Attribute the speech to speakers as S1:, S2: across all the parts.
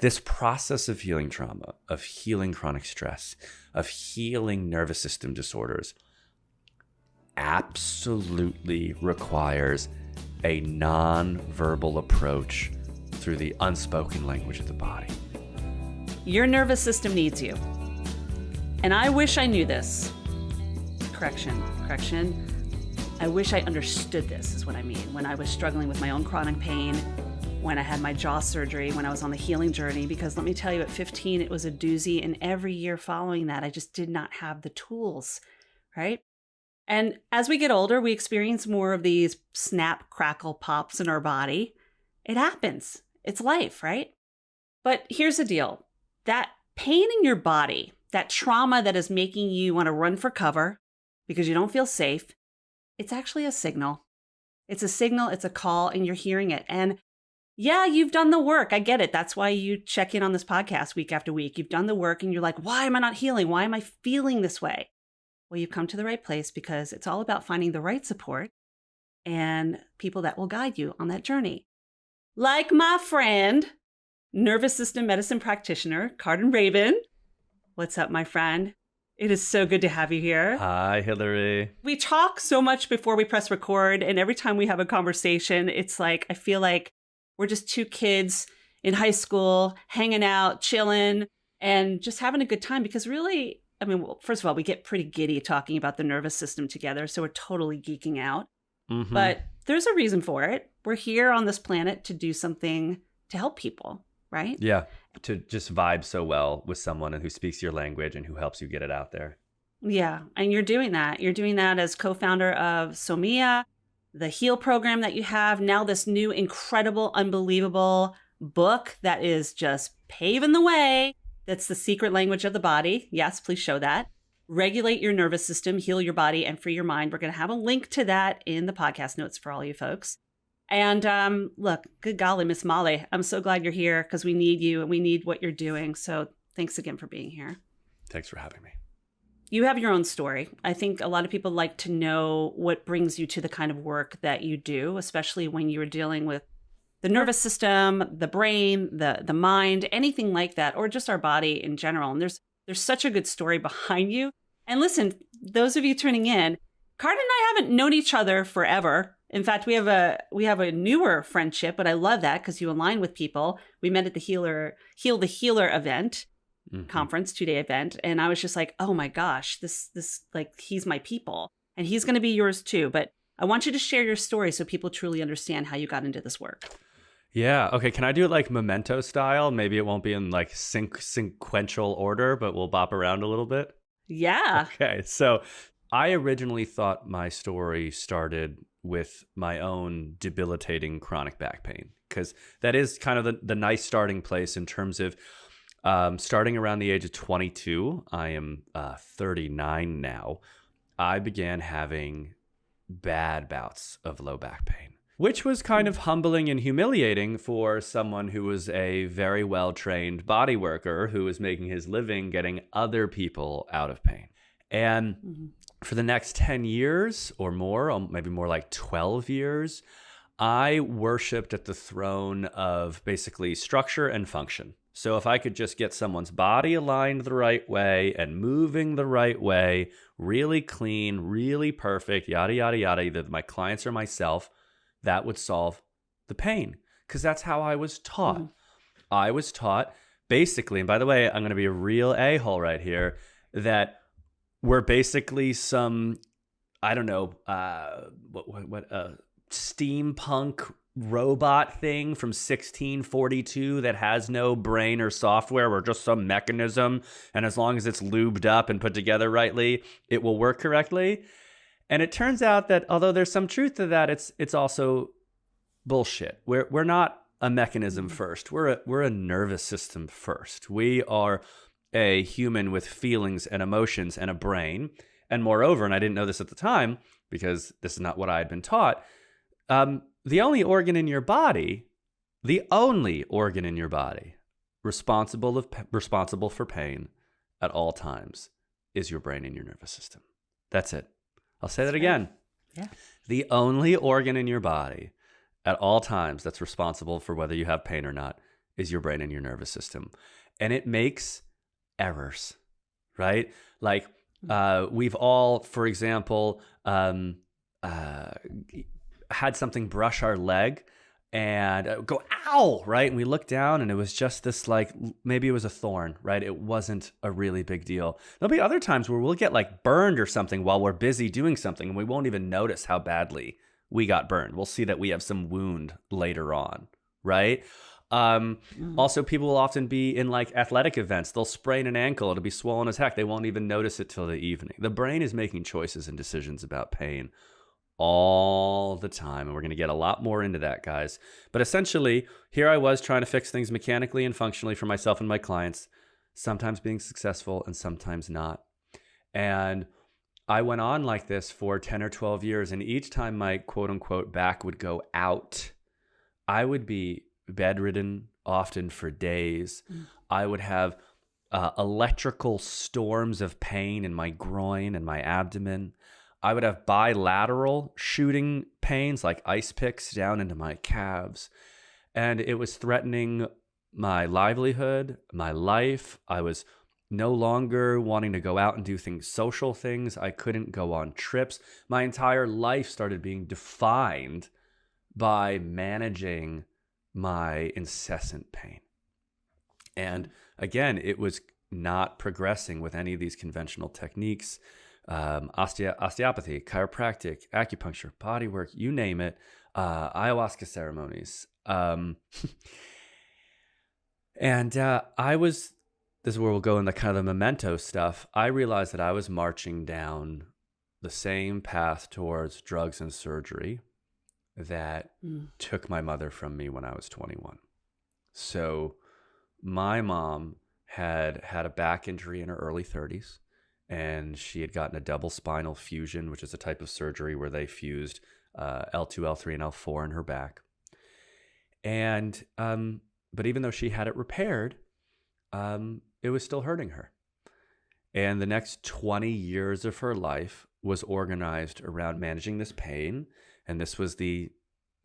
S1: This process of healing trauma, of healing chronic stress, of healing nervous system disorders absolutely requires a non-verbal approach through the unspoken language of the body.
S2: Your nervous system needs you. And I wish I knew this. Correction. I wish I understood this is what I mean. When I was struggling with my own chronic pain, when I had my jaw surgery, when I was on the healing journey, because let me tell you, at 15, it was a doozy. And every year following that, I just did not have the tools, right? And as we get older, we experience more of these snap, crackle, pops in our body. It happens. It's life, right? But here's the deal. That pain in your body, that trauma that is making you want to run for cover because you don't feel safe, it's actually a signal. It's a signal, it's a call, and you're hearing it. And yeah, you've done the work. I get it. That's why you check in on this podcast week after week. You've done the work and you're like, why am I not healing? Why am I feeling this way? Well, you've come to the right place because it's all about finding the right support and people that will guide you on that journey. Like my friend, nervous system medicine practitioner, Karden Rabin. What's up, my friend? It is so good to have you here.
S1: Hi, Hillary.
S2: We talk so much before we press record, and every time we have a conversation, it's like, I feel like we're just two kids in high school, hanging out, chilling, and just having a good time. Because really, I mean, well, first of all, we get pretty giddy talking about the nervous system together, so we're totally geeking out. Mm-hmm. But there's a reason for it. We're here on this planet to do something to help people, right?
S1: Yeah, to just vibe so well with someone who speaks your language and who helps you get it out there.
S2: Yeah, and you're doing that. You're doing that as co-founder of Somia, the Heal program that you have, now this new incredible, unbelievable book that is just paving the way. That's the secret language of the body. Yes, please show that. Regulate your nervous system, heal your body, and free your mind. We're going to have a link to that in the podcast notes for all you folks. And look, good golly, Miss Molly, I'm so glad you're here because we need you and we need what you're doing. So thanks again for being here.
S1: Thanks for having me.
S2: You have your own story. I think a lot of people like to know what brings you to the kind of work that you do, especially when you're dealing with the nervous system, the brain, the mind, anything like that, or just our body in general. And there's such a good story behind you. And listen, those of you tuning in, Karden and I haven't known each other forever. In fact, we have a newer friendship, but I love that because you align with people. We met at the Heal the Healer event. Conference, 2-day event. And I was just like, oh my gosh, this like, he's my people and he's going to be yours too. But I want you to share your story so people truly understand how you got into this work.
S1: Yeah. Okay. Can I do it like Memento style? Maybe it won't be in like sequential order, but we'll bop around a little bit.
S2: Yeah.
S1: Okay. So I originally thought my story started with my own debilitating chronic back pain, because that is kind of the nice starting place in terms of starting around the age of 22. I am 39 now. I began having bad bouts of low back pain, which was kind of humbling and humiliating for someone who was a very well-trained body worker who was making his living getting other people out of pain. And for the next 10 years or more, or maybe more like 12 years, I worshiped at the throne of basically structure and function. So if I could just get someone's body aligned the right way and moving the right way, really clean, really perfect, yada, yada, yada, either my clients or myself, that would solve the pain. Because that's how I was taught. I was taught basically, and by the way, I'm going to be a real a-hole right here, that we're basically some, I don't know, steampunk robot thing from 1642 that has no brain or software. We're just some mechanism, and as long as it's lubed up and put together rightly, it will work correctly. And it turns out that although there's some truth to that, it's also bullshit. We're not a mechanism first. We're a nervous system first. We are a human with feelings and emotions and a brain. And moreover, and I didn't know this at the time because this is not what I had been taught, the only organ in your body responsible for pain at all times is your brain and your nervous system. That's it. I'll say that again.
S2: Yeah.
S1: The only organ in your body at all times that's responsible for whether you have pain or not is your brain and your nervous system. And it makes errors, right? Like we've all, for example, had something brush our leg and go, ow, right? And we look down and it was just this, like, maybe it was a thorn, right? It wasn't a really big deal. There'll be other times where we'll get like burned or something while we're busy doing something and we won't even notice how badly we got burned. We'll see that we have some wound later on, right? Also, people will often be in like athletic events. They'll sprain an ankle. It'll be swollen as heck. They won't even notice it till the evening. The brain is making choices and decisions about pain all the time. And we're going to get a lot more into that, guys. But essentially, here I was trying to fix things mechanically and functionally for myself and my clients, sometimes being successful and sometimes not. And I went on like this for 10 or 12 years. And each time my quote unquote back would go out, I would be bedridden, often for days. I would have electrical storms of pain in my groin and my abdomen. I would have bilateral shooting pains like ice picks down into my calves. And it was threatening my livelihood, my life. I was no longer wanting to go out and do things, social things. I couldn't go on trips. My entire life started being defined by managing my incessant pain. And again, it was not progressing with any of these conventional techniques. Osteopathy, chiropractic, acupuncture, bodywork, you name it, ayahuasca ceremonies. And this is where we'll go in the kind of the memento stuff. I realized that I was marching down the same path towards drugs and surgery that took my mother from me when I was 21. So my mom had a back injury in her early 30s. And she had gotten a double spinal fusion, which is a type of surgery where they fused L2, L3, and L4 in her back. And but even though she had it repaired, it was still hurting her. And the next 20 years of her life was organized around managing this pain. And this was the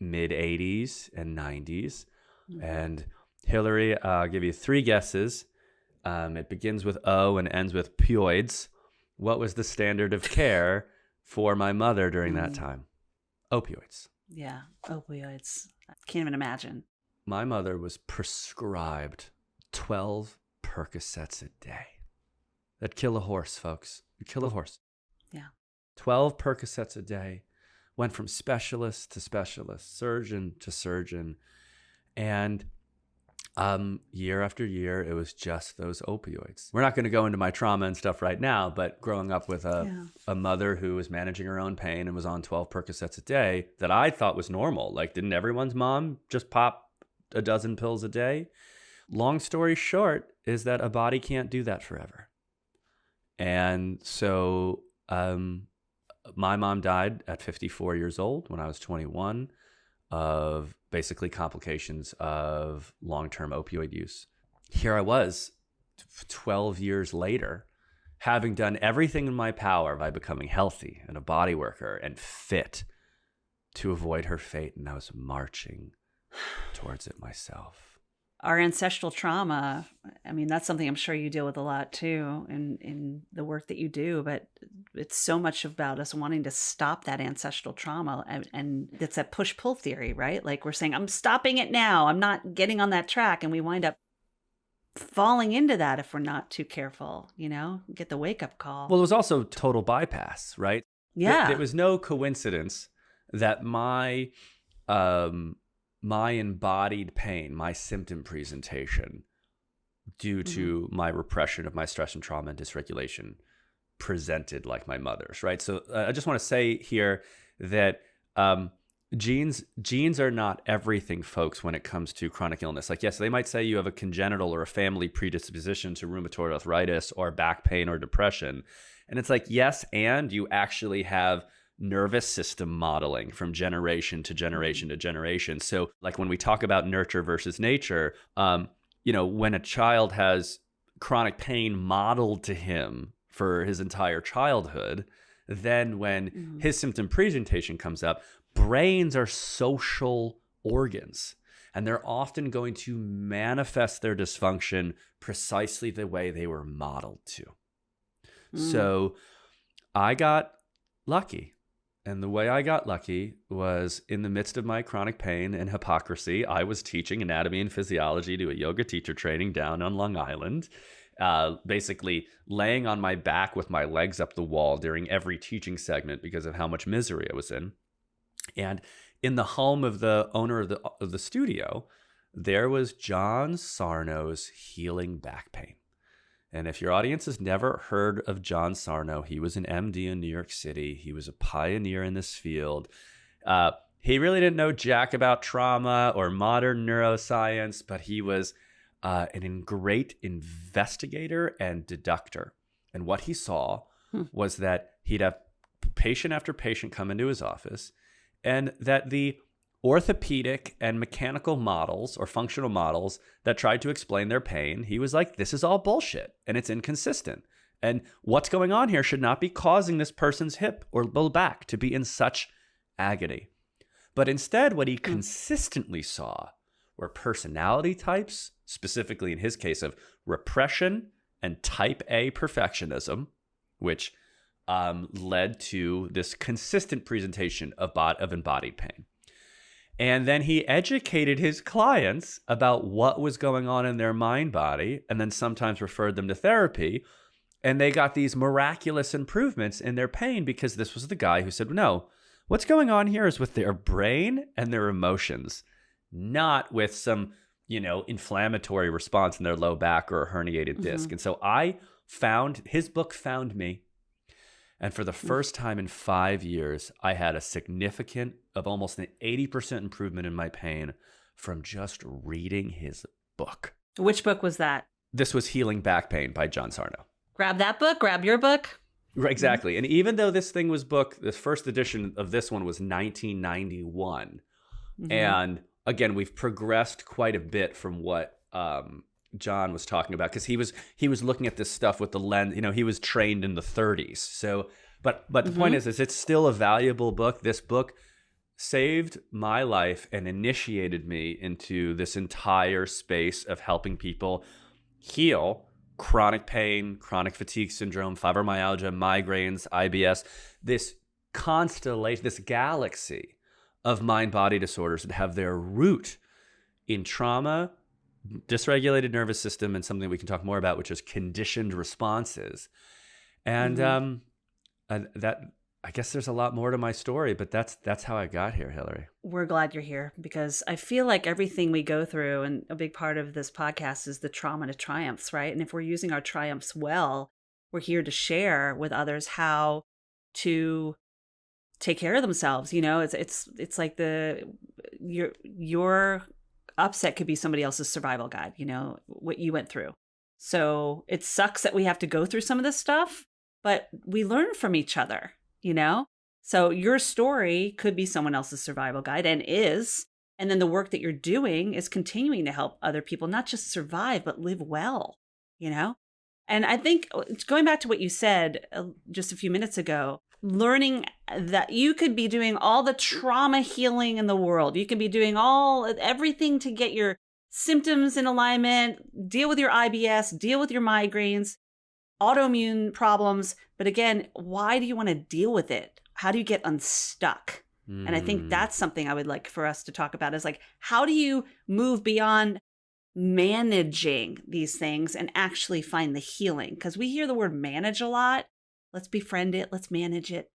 S1: mid 80s and 90s. And Hillary, I'll give you 3 guesses. It begins with O and ends with pioids. What was the standard of care for my mother during that time? Opioids.
S2: Yeah, opioids. I can't even imagine.
S1: My mother was prescribed 12 Percocets a day. That'd kill a horse, folks. You'd kill a horse.
S2: Yeah.
S1: 12 Percocets a day. Went from specialist to specialist, surgeon to surgeon. And year after year, it was just those opioids. We're not going to go into my trauma and stuff right now, but growing up with a mother who was managing her own pain and was on 12 Percocets a day that I thought was normal. Like, didn't everyone's mom just pop a dozen pills a day? Long story short is that a body can't do that forever. And so my mom died at 54 years old when I was 21 of basically complications of long-term opioid use. Here I was 12 years later, having done everything in my power by becoming healthy and a body worker and fit to avoid her fate. And I was marching towards it myself.
S2: Our ancestral trauma, I mean, that's something I'm sure you deal with a lot too in the work that you do, but it's so much about us wanting to stop that ancestral trauma. And it's that push-pull theory, right? Like we're saying, I'm stopping it now. I'm not getting on that track. And we wind up falling into that if we're not too careful, get the wake-up call.
S1: Well, it was also total bypass, right?
S2: Yeah.
S1: There was no coincidence that my embodied pain, my symptom presentation, due to my repression of my stress and trauma and dysregulation, presented like my mother's, right? So I just want to say here that genes are not everything, folks, when it comes to chronic illness. Like, yes, they might say you have a congenital or a family predisposition to rheumatoid arthritis or back pain or depression. And it's like, yes, and you actually have nervous system modeling from generation to generation to generation. So like when we talk about nurture versus nature, when a child has chronic pain modeled to him for his entire childhood, then when his symptom presentation comes up, brains are social organs. And they're often going to manifest their dysfunction precisely the way they were modeled to. So I got lucky. And the way I got lucky was in the midst of my chronic pain and hypocrisy, I was teaching anatomy and physiology to a yoga teacher training down on Long Island, basically laying on my back with my legs up the wall during every teaching segment because of how much misery I was in. And in the home of the owner of the studio, there was John Sarno's healing back pain. And if your audience has never heard of John Sarno, he was an MD in New York City. He was a pioneer in this field. He really didn't know jack about trauma or modern neuroscience, but he was an great investigator and deductor. And what he saw was that he'd have patient after patient come into his office, and that the orthopedic and mechanical models or functional models that tried to explain their pain, he was like, this is all bullshit and it's inconsistent. And what's going on here should not be causing this person's hip or low back to be in such agony. But instead, what he consistently saw were personality types, specifically in his case of repression and type A perfectionism, which led to this consistent presentation of embodied pain. And then he educated his clients about what was going on in their mind body, and then sometimes referred them to therapy. And they got these miraculous improvements in their pain because this was the guy who said, no, what's going on here is with their brain and their emotions, not with some, inflammatory response in their low back or a herniated disc. And so his book found me. And for the first time in 5 years, I had a significant of almost an 80% improvement in my pain from just reading his book.
S2: Which book was that?
S1: This was Healing Back Pain by John Sarno.
S2: Grab that book, grab your book.
S1: Exactly. And even though this thing was the first edition of this one was 1991. And again, we've progressed quite a bit from what John was talking about, because he was looking at this stuff with the lens, he was trained in the 30s. So, but the point is it's still a valuable book. This book saved my life and initiated me into this entire space of helping people heal chronic pain, chronic fatigue syndrome, fibromyalgia, migraines, IBS, this constellation, this galaxy of mind-body disorders that have their root in trauma, dysregulated nervous system, and something we can talk more about, which is conditioned responses. And that, I guess there's a lot more to my story, but that's how I got here, Hillary.
S2: We're glad you're here, because I feel like everything we go through, and a big part of this podcast is the trauma to triumphs, right? And if we're using our triumphs well, we're here to share with others how to take care of themselves. It's like your upset could be somebody else's survival guide, what you went through. So it sucks that we have to go through some of this stuff, but we learn from each other, So your story could be someone else's survival guide, and is. And then the work that you're doing is continuing to help other people not just survive, but live well, And I think, going back to what you said just a few minutes ago, learning that you could be doing all the trauma healing in the world. You can be doing everything to get your symptoms in alignment, deal with your IBS, deal with your migraines, autoimmune problems. But again, why do you want to deal with it? How do you get unstuck? And I think that's something I would like for us to talk about, is like, how do you move beyond managing these things and actually find the healing? Because we hear the word manage a lot. Let's befriend it. Let's manage it.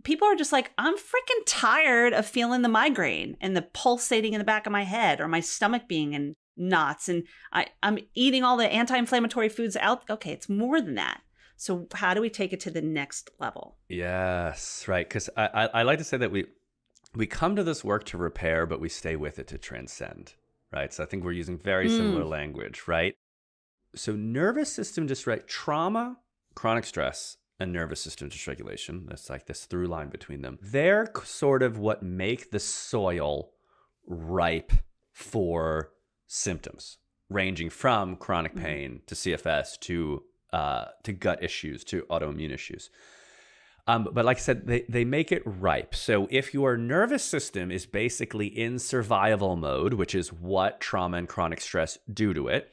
S2: People are just like, I'm freaking tired of feeling the migraine and the pulsating in the back of my head, or my stomach being in knots, and I'm eating all the anti-inflammatory foods out. Okay, it's more than that. So how do we take it to the next level?
S1: Yes, right. Because I like to say that we come to this work to repair, but we stay with it to transcend, right? So I think we're using very similar language, right? So nervous system trauma, chronic stress, and nervous system dysregulation, that's like this through line between them. They're sort of what make the soil ripe for symptoms, ranging from chronic pain to CFS to gut issues to autoimmune issues. But like I said, they make it ripe. So if your nervous system is basically in survival mode, which is what trauma and chronic stress do to it,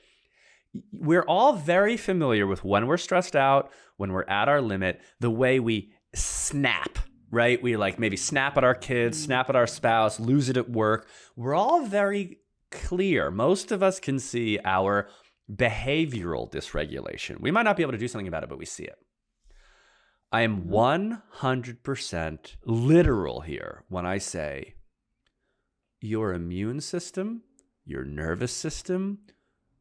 S1: we're all very familiar with when we're stressed out, when we're at our limit, the way we snap, right? We like maybe snap at our kids, snap at our spouse, lose it at work. We're all very clear. Most of us can see our behavioral dysregulation. We might not be able to do something about it, but we see it. I am 100% literal here when I say your immune system, your nervous system,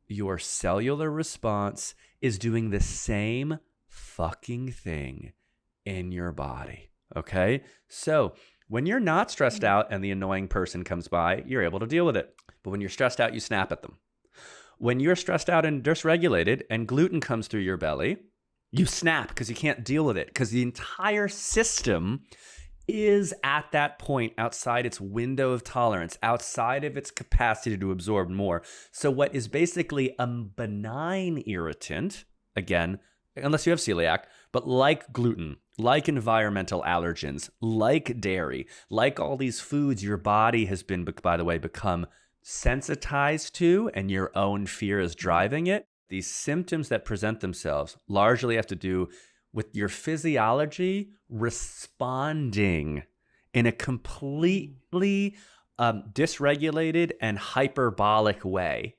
S1: your cellular response is doing the same fucking thing in your body, okay? So when you're not stressed out and the annoying person comes by, you're able to deal with it. But when you're stressed out, you snap at them. When you're stressed out and dysregulated and gluten comes through your belly, you snap because you can't deal with it because the entire system is at that point outside its window of tolerance, outside of its capacity to absorb more. So what is basically a benign irritant, again, unless you have celiac, but like gluten, like environmental allergens, like dairy, like all these foods your body has been, by the way, become sensitized to and your own fear is driving it. These symptoms that present themselves largely have to do with your physiology responding in a completely dysregulated and hyperbolic way,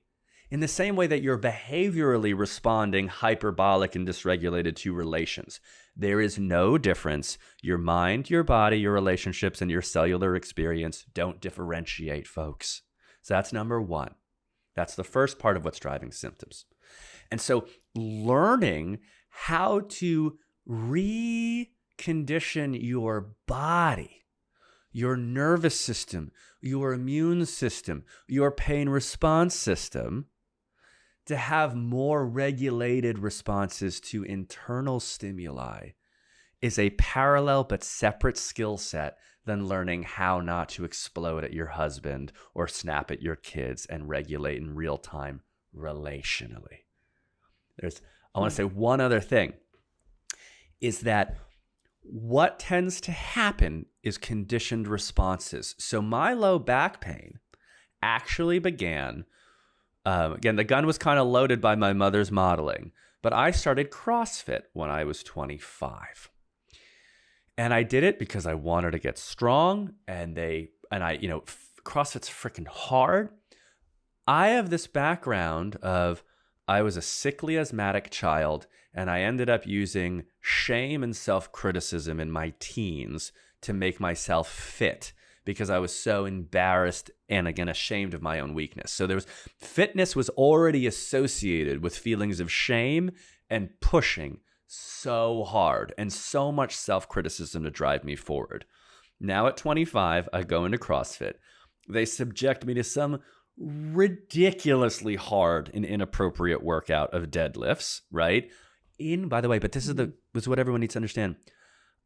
S1: in the same way that you're behaviorally responding hyperbolic and dysregulated to relations. There is no difference. Your mind, your body, your relationships, and your cellular experience don't differentiate, folks. So that's number one. That's the first part of what's driving symptoms. And so learning how to recondition your body, your nervous system, your immune system, your pain response system to have more regulated responses to internal stimuli is a parallel but separate skill set than learning how not to explode at your husband or snap at your kids and regulate in real time relationally. I want to say one other thing, is that what tends to happen is conditioned responses. So my low back pain actually began, again, the gun was kind of loaded by my mother's modeling, but I started CrossFit when I was 25. And I did it because I wanted to get strong, CrossFit's freaking hard. I have this background of I was a sickly asthmatic child, and I ended up using shame and self-criticism in my teens to make myself fit because I was so embarrassed and, again, ashamed of my own weakness. So fitness was already associated with feelings of shame and pushing so hard and so much self-criticism to drive me forward. Now at 25, I go into CrossFit. They subject me to some ridiculously hard and inappropriate workout of deadlifts, right? By the way, but this is what everyone needs to understand.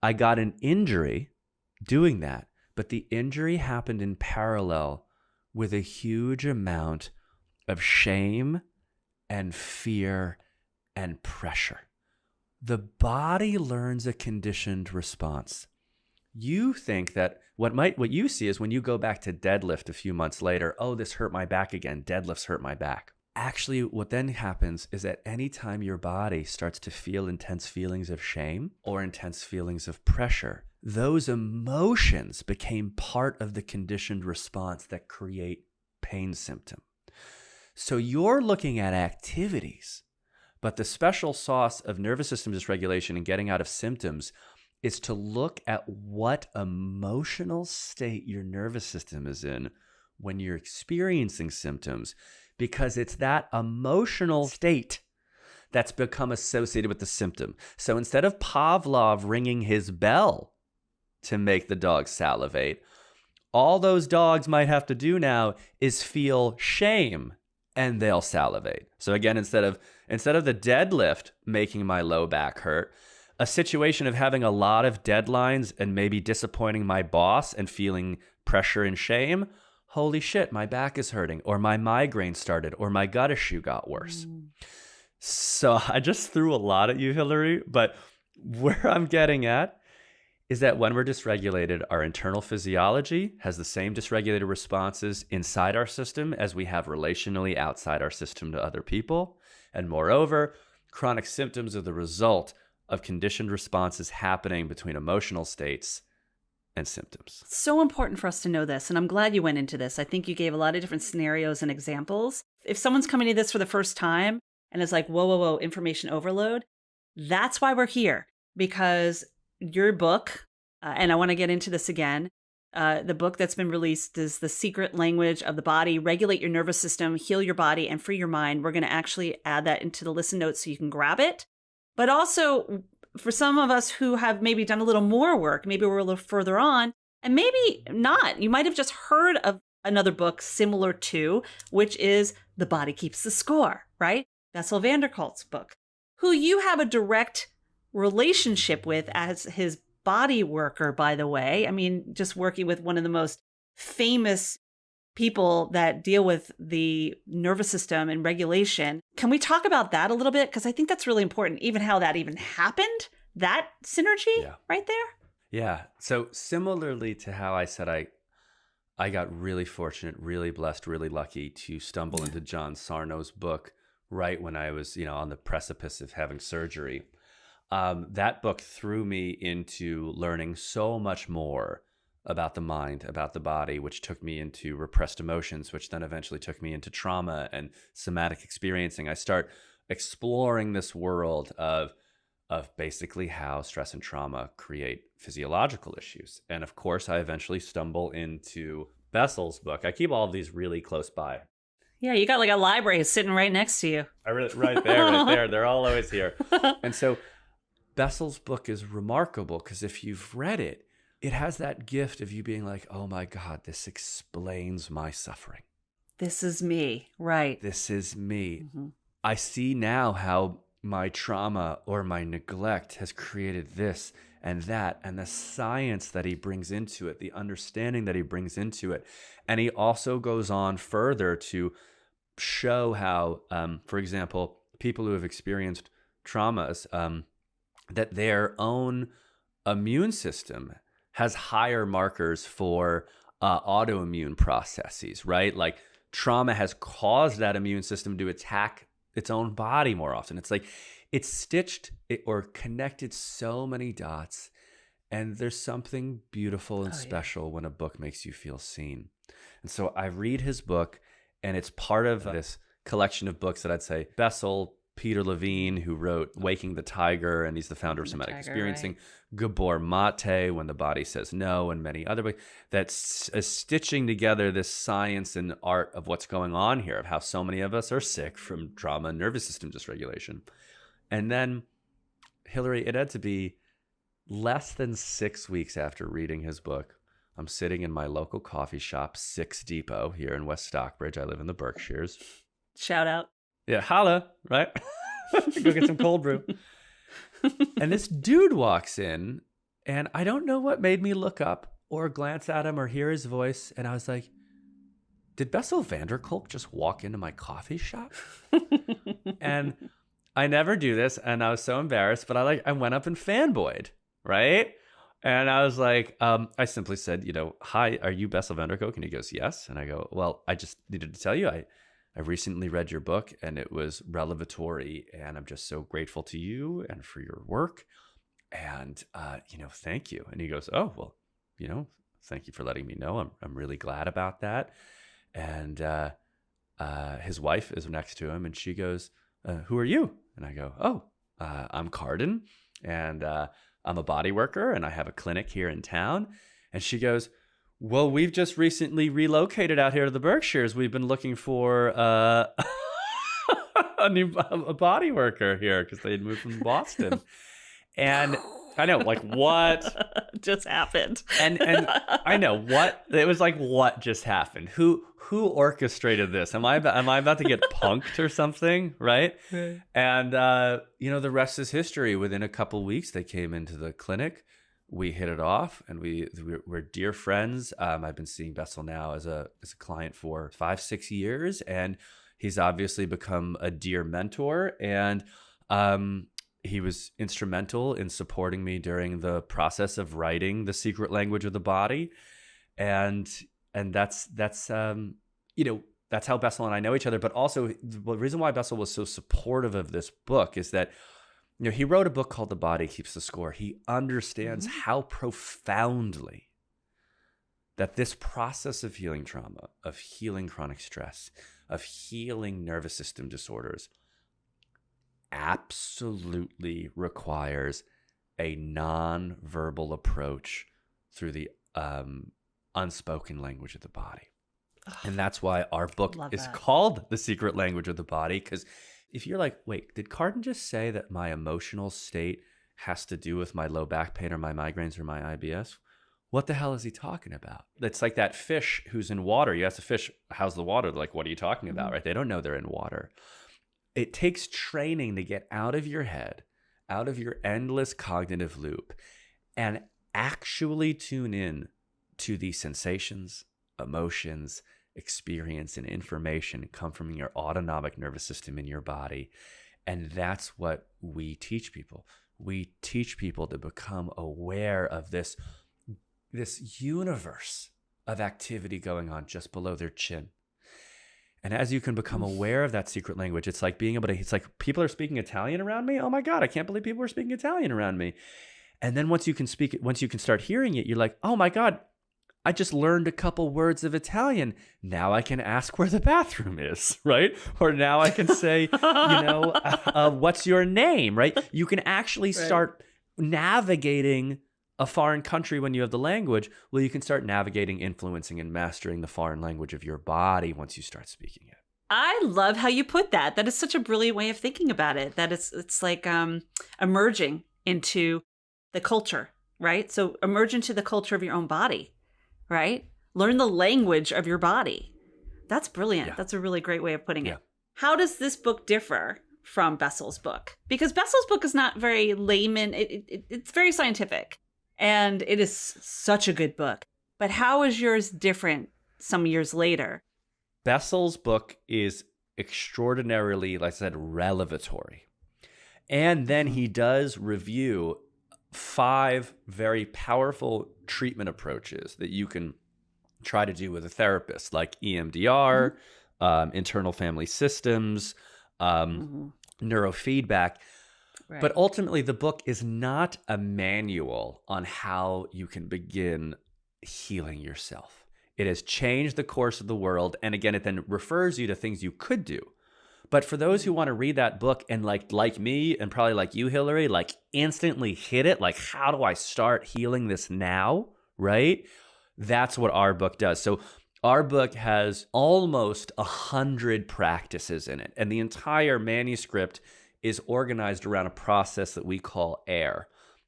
S1: I got an injury doing that, but the injury happened in parallel with a huge amount of shame and fear and pressure. The body learns a conditioned response. You think that what you see is when you go back to deadlift a few months later, oh, this hurt my back again. Deadlifts hurt my back. Actually, what then happens is that anytime your body starts to feel intense feelings of shame or intense feelings of pressure, those emotions became part of the conditioned response that create pain symptom. So you're looking at activities, but the special sauce of nervous system dysregulation and getting out of symptoms is to look at what emotional state your nervous system is in when you're experiencing symptoms, because it's that emotional state that's become associated with the symptom. So instead of Pavlov ringing his bell to make the dog salivate, all those dogs might have to do now is feel shame and they'll salivate. So again, instead of the deadlift making my low back hurt, a situation of having a lot of deadlines and maybe disappointing my boss and feeling pressure and shame, holy shit, my back is hurting, or my migraine started, or my gut issue got worse. So I just threw a lot at you, Hillary, but where I'm getting at is that when we're dysregulated, our internal physiology has the same dysregulated responses inside our system as we have relationally outside our system to other people. And moreover, chronic symptoms are the result of conditioned responses happening between emotional states and symptoms.
S2: So important for us to know this. And I'm glad you went into this. I think you gave a lot of different scenarios and examples. If someone's coming to this for the first time and is like, whoa, whoa, whoa, information overload, that's why we're here. Because your book, and I want to get into this again, the book that's been released is The Secret Language of the Body, Regulate Your Nervous System, Heal Your Body, and Free Your Mind. We're going to actually add that into the listen notes so you can grab it. But also, for some of us who have maybe done a little more work, maybe we're a little further on, and maybe not. You might have just heard of another book similar to, which is The Body Keeps the Score, right? Bessel van der Kolk's book, who you have a direct relationship with as his body worker, by the way. I mean, just working with one of the most famous people that deal with the nervous system and regulation. Can we talk about that a little bit? Because I think that's really important, even how that even happened, that synergy right there.
S1: Yeah. So similarly to how I said I got really fortunate, really blessed, really lucky to stumble into John Sarno's book right when I was, on the precipice of having surgery. That book threw me into learning so much more about the mind, about the body, which took me into repressed emotions, which then eventually took me into trauma and somatic experiencing. I start exploring this world of basically how stress and trauma create physiological issues. And of course, I eventually stumble into Bessel's book. I keep all of these really close by.
S2: Yeah, you got like a library sitting right next to you.
S1: Right there. They're all always here. And so Bessel's book is remarkable because if you've read it, it has that gift of you being like, oh my God, this explains my suffering.
S2: This is me, right?
S1: This is me. Mm-hmm. I see now how my trauma or my neglect has created this and that, and the science that he brings into it, the understanding that he brings into it. And he also goes on further to show how, for example, people who have experienced traumas, that their own immune system has higher markers for autoimmune processes, right? Like trauma has caused that immune system to attack its own body more often. It's like it's stitched or connected so many dots, and there's something beautiful and special when a book makes you feel seen. And so I read his book, and it's part of this collection of books that I'd say Bessel, Peter Levine, who wrote Waking the Tiger, and he's the founder of Somatic Experiencing, right. Gabor Mate, When the Body Says No, and many other books, that's stitching together this science and art of what's going on here, of how so many of us are sick from trauma and nervous system dysregulation. And then, Hillary, it had to be less than 6 weeks after reading his book. I'm sitting in my local coffee shop, Six Depot, here in West Stockbridge. I live in the Berkshires.
S2: Shout out.
S1: Yeah, holla, right? Go get some cold brew. And this dude walks in, and I don't know what made me look up or glance at him or hear his voice. And I was like, did Bessel van der Kolk just walk into my coffee shop? And I never do this, and I was so embarrassed, but I went up and fanboyed, right? And I was like, I simply said, hi, are you Bessel van der Kolk? And he goes, yes. And I go, well, I just needed to tell you, I recently read your book, and it was revelatory, and I'm just so grateful to you and for your work. And, thank you. And he goes, oh, well, thank you for letting me know. I'm really glad about that. And his wife is next to him, and she goes, who are you? And I go, oh, I'm Karden, and I'm a body worker, and I have a clinic here in town. And she goes, well, we've just recently relocated out here to the Berkshires. We've been looking for a body worker here because they had moved from Boston. And I know, like, what
S2: just happened?
S1: And I know what it was like. What just happened? Who orchestrated this? Am I about to get punked or something? Right? And the rest is history. Within a couple weeks, they came into the clinic. We hit it off, and we're dear friends. I've been seeing Bessel now as a client for 5-6 years, and he's obviously become a dear mentor. And he was instrumental in supporting me during the process of writing The Secret Language of the Body. And that's you know, that's how Bessel and I know each other. But also the reason why Bessel was so supportive of this book is that, you know, he wrote a book called The Body Keeps the Score. He understands how profoundly that this process of healing trauma, of healing chronic stress, of healing nervous system disorders absolutely requires a non-verbal approach through the unspoken language of the body. And that's why our book is called The Secret Language of the Body. Because if you're like, wait, did Karden just say that my emotional state has to do with my low back pain or my migraines or my IBS? What the hell is he talking about? It's like that fish who's in water. You ask the fish, how's the water? They're like, what are you talking about, right? They don't know they're in water. It takes training to get out of your head, out of your endless cognitive loop, and actually tune in to the sensations, emotions, experience, and information come from your autonomic nervous system in your body. And that's what we teach people. We teach people to become aware of this universe of activity going on just below their chin. And as you can become aware of that secret language, it's like being able to, it's like people are speaking Italian around me. Oh my God, I can't believe people are speaking Italian around me. And then once you can speak it, once you can start hearing it, you're like, oh my God, I just learned a couple words of Italian. Now I can ask where the bathroom is, right? Or now I can say, what's your name, right? You can actually start navigating a foreign country when you have the language. Well, you can start navigating, influencing, and mastering the foreign language of your body once you start speaking it.
S2: I love how you put that. That is such a brilliant way of thinking about it. That it's like emerging into the culture, right? So emerge into the culture of your own body. Right? Learn the language of your body. That's brilliant. Yeah. That's a really great way of putting it. How does this book differ from Bessel's book? Because Bessel's book is not very layman. It's very scientific. And it is such a good book. But how is yours different some years later?
S1: Bessel's book is extraordinarily, like I said, revelatory. And then he does review 5 very powerful treatment approaches that you can try to do with a therapist, like EMDR, internal family systems, neurofeedback. Right. But ultimately, the book is not a manual on how you can begin healing yourself. It has changed the course of the world. And again, it then refers you to things you could do. But for those who want to read that book and like me and probably like you, Hillary, like instantly hit it, like how do I start healing this now, right? That's what our book does. So our book has almost 100 practices in it. And the entire manuscript is organized around a process that we call AIR.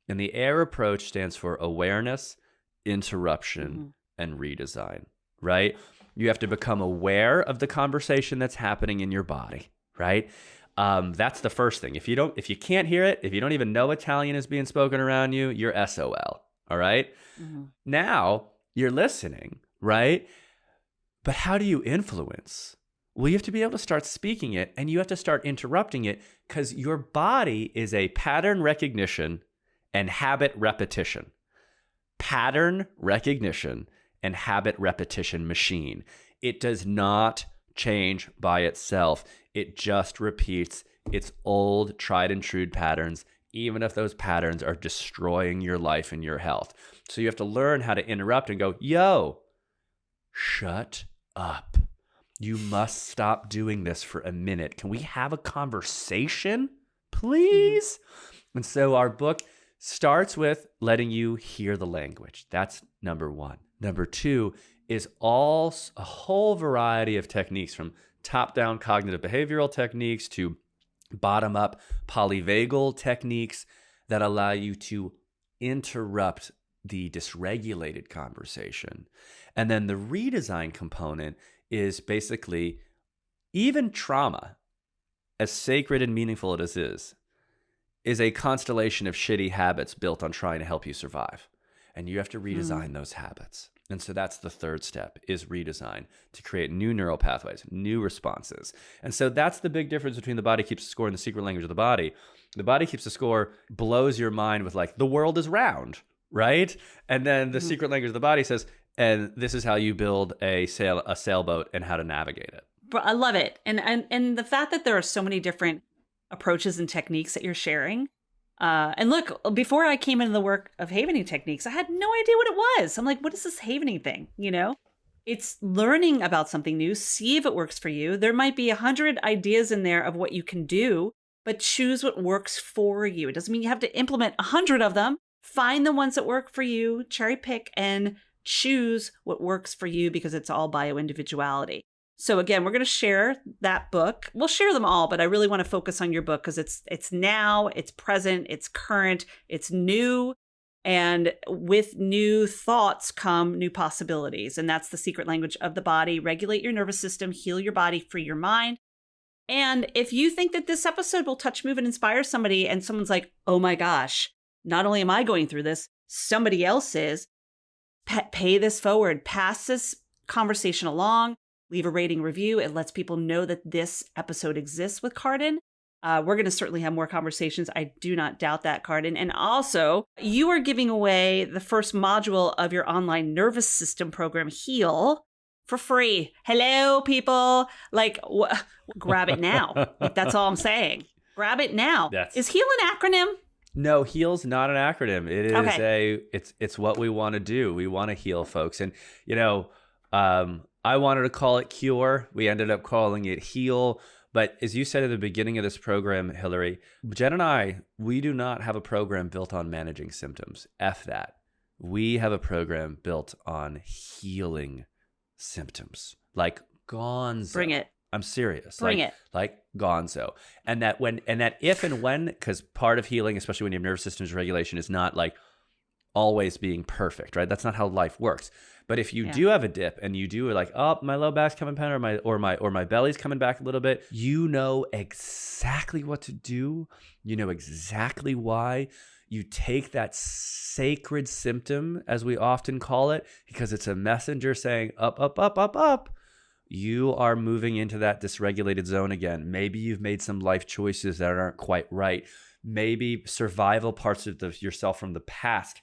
S1: And the AIR approach stands for awareness, interruption, and redesign, right? You have to become aware of the conversation that's happening in your body, right? That's the first thing. If you can't hear it, if you don't even know Italian is being spoken around you, you're SOL, all right? Now you're listening, right? But how do you influence? Well, you have to be able to start speaking it, and you have to start interrupting it, because your body is a pattern recognition and habit repetition. Pattern recognition and habit repetition machine. It does not change by itself. It just repeats its old tried and true patterns, even if those patterns are destroying your life and your health. So you have to learn how to interrupt and go, yo, shut up. You must stop doing this for a minute. Can we have a conversation, please? And so our book starts with letting you hear the language. That's number 1. Number 2 is a whole variety of techniques, from top-down cognitive behavioral techniques to bottom-up polyvagal techniques that allow you to interrupt the dysregulated conversation. And then the redesign component is basically, even trauma, as sacred and meaningful as it is a constellation of shitty habits built on trying to help you survive. And you have to redesign those habits. And so that's the third step, is redesign, to create new neural pathways, new responses. And so that's the big difference between the body keeps the score and the secret language of the body. The body keeps the score blows your mind with like, the world is round, right? And then the secret language of the body says, and this is how you build a sailboat and how to navigate it.
S2: I love it. And the fact that there are so many different approaches and techniques that you're sharing. And look, before I came into the work of havening techniques, I had no idea what it was. I'm like, what is this havening thing? You know, it's learning about something new, see if it works for you. There might be 100 ideas in there of what you can do, but choose what works for you. It doesn't mean you have to implement 100 of them. Find the ones that work for you, cherry pick, and choose what works for you, because it's all bio-individuality. So again, we're going to share that book. We'll share them all, but I really want to focus on your book because it's now, it's present, it's current, it's new. And with new thoughts come new possibilities. And that's the secret language of the body. Regulate your nervous system, heal your body, free your mind. And if you think that this episode will touch, move, and inspire somebody, and someone's like, oh my gosh, not only am I going through this, somebody else is, pay this forward, pass this conversation along. Leave a rating review. It lets people know that this episode exists with Karden. We're going to certainly have more conversations. I do not doubt that, Karden. And also, you are giving away the first module of your online nervous system program, Heal, for free. Hello, people. Like, grab it now. Like, that's all I'm saying. Grab it now. Is Heal an acronym?
S1: No, heal's not an acronym. It is it's what we want to do. We want to heal folks. And, you know, I wanted to call it Cure. We ended up calling it Heal. But as you said at the beginning of this program, Hillary, Jen and I, we do not have a program built on managing symptoms. F that. We have a program built on healing symptoms. Like gonzo.
S2: Bring it.
S1: I'm serious.
S2: Bring it.
S1: Like gonzo. And that if and when, because part of healing, especially when you have nervous system regulation, is not like always being perfect, right? That's not how life works. But if you do have a dip and you do like, oh, my low back's coming down, or my belly's coming back a little bit, you know exactly what to do. You know exactly why. You take that sacred symptom, as we often call it, because it's a messenger saying up, up, up, up, up. You are moving into that dysregulated zone again. Maybe you've made some life choices that aren't quite right. Maybe survival parts of yourself from the past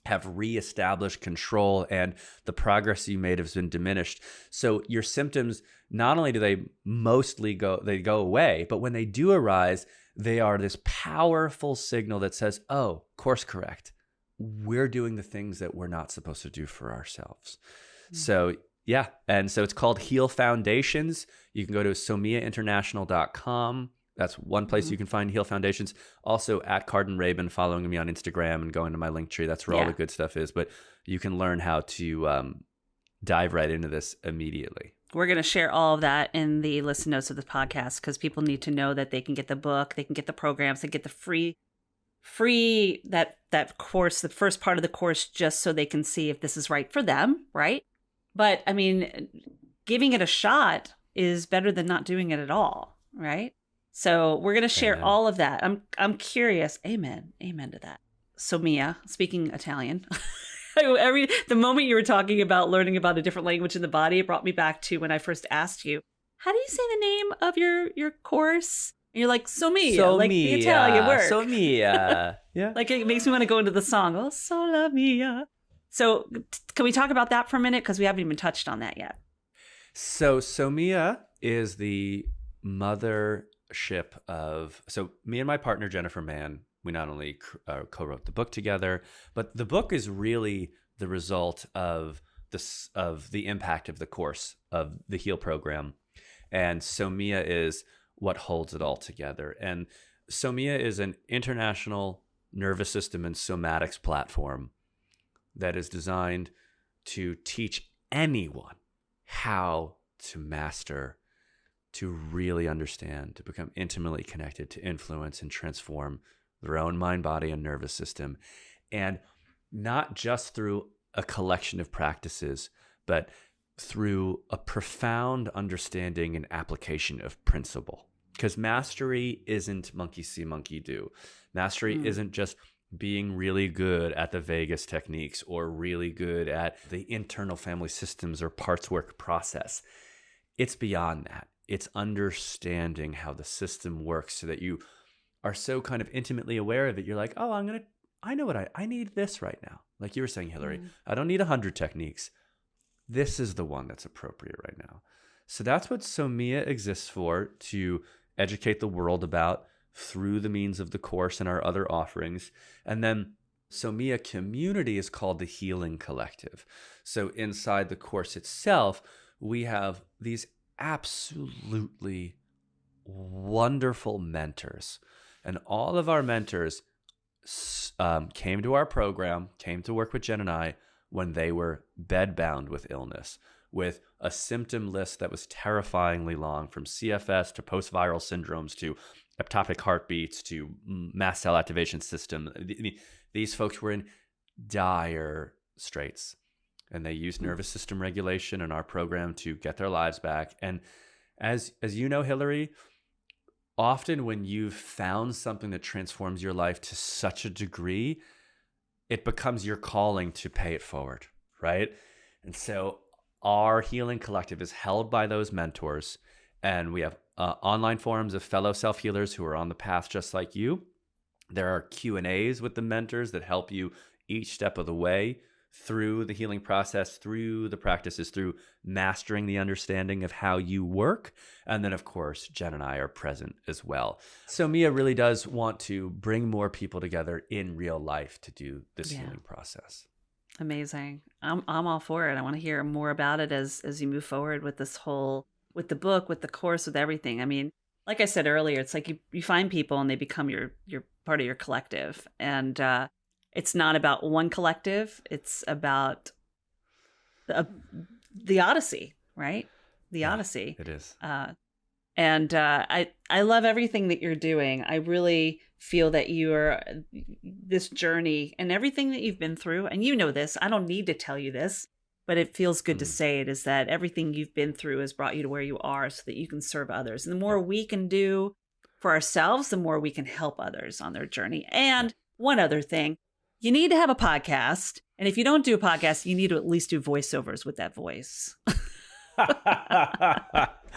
S1: have reestablished control, and the progress you made has been diminished. So your symptoms, not only do they mostly go away, but when they do arise, they are this powerful signal that says, oh, course correct. We're doing the things that we're not supposed to do for ourselves. Mm-hmm. So yeah. And so it's called Heal Foundations. You can go to somiainternational.com. That's one place you can find Heal Foundations. Also at Karden Rabin, following me on Instagram and going to my link tree. That's where all the good stuff is. But you can learn how to dive right into this immediately.
S2: We're going to share all of that in the listen notes of the podcast, because people need to know that they can get the book, they can get the programs, they get the free that course, the first part of the course, just so they can see if this is right for them, right? But I mean, giving it a shot is better than not doing it at all, right? So we're going to share all of that. I'm curious. Amen to that. So Mia, speaking Italian, the moment you were talking about learning about a different language in the body, it brought me back to when I first asked you, how do you say the name of your course? And you're like, so Mia, like the Italian word.
S1: So Mia. Yeah.
S2: Like it makes me want to go into the song. Oh, sola mia. So can we talk about that for a minute? Because we haven't even touched on that yet.
S1: So Mia is the mothership of, so me and my partner, Jennifer Mann, we not only co-wrote the book together, but the book is really the result of the impact of the course of the HEAL program. And Somia is what holds it all together. And Somia is an international nervous system and somatics platform that is designed to teach anyone how to master, to really understand, to become intimately connected, to influence and transform their own mind, body, and nervous system. And not just through a collection of practices, but through a profound understanding and application of principle. Because mastery isn't monkey see, monkey do. Mastery isn't just being really good at the vagus techniques or really good at the internal family systems or parts work process. It's beyond that. It's understanding how the system works so that you are so kind of intimately aware of it. You're like, oh, I know what I need this right now. Like you were saying, Hillary, I don't need 100 techniques. This is the one that's appropriate right now. So that's what Somia exists for, to educate the world about through the means of the course and our other offerings. And then Somia community is called the Healing Collective. So inside the course itself, we have these absolutely wonderful mentors. And all of our mentors came to our program, came to work with Jen and I when they were bedbound with illness, with a symptom list that was terrifyingly long, from CFS to post-viral syndromes to ectopic heartbeats to mast cell activation system. These folks were in dire straits, and they used nervous system regulation in our program to get their lives back. And as you know, Hillary, often when you've found something that transforms your life to such a degree, it becomes your calling to pay it forward, right? And so our Healing Collective is held by those mentors, and we have online forums of fellow self-healers who are on the path just like you. There are Q&As with the mentors that help you each step of the way through the healing process, through the practices, through mastering the understanding of how you work. And then, of course, Jen and I are present as well. So Mia really does want to bring more people together in real life to do this healing process.
S2: Amazing. I'm all for it. I want to hear more about it as you move forward with this whole, with the book, with the course, with everything. I mean, like I said earlier, it's like you find people and they become your part of your collective. And it's not about one collective. It's about the Odyssey, right? The Odyssey.
S1: It is.
S2: And I love everything that you're doing. I really feel that you're this journey and everything that you've been through. And you know this. I don't need to tell you this, but it feels good to say it, is that everything you've been through has brought you to where you are so that you can serve others. And the more we can do for ourselves, the more we can help others on their journey. And one other thing, you need to have a podcast. And if you don't do a podcast, you need to at least do voiceovers with that voice.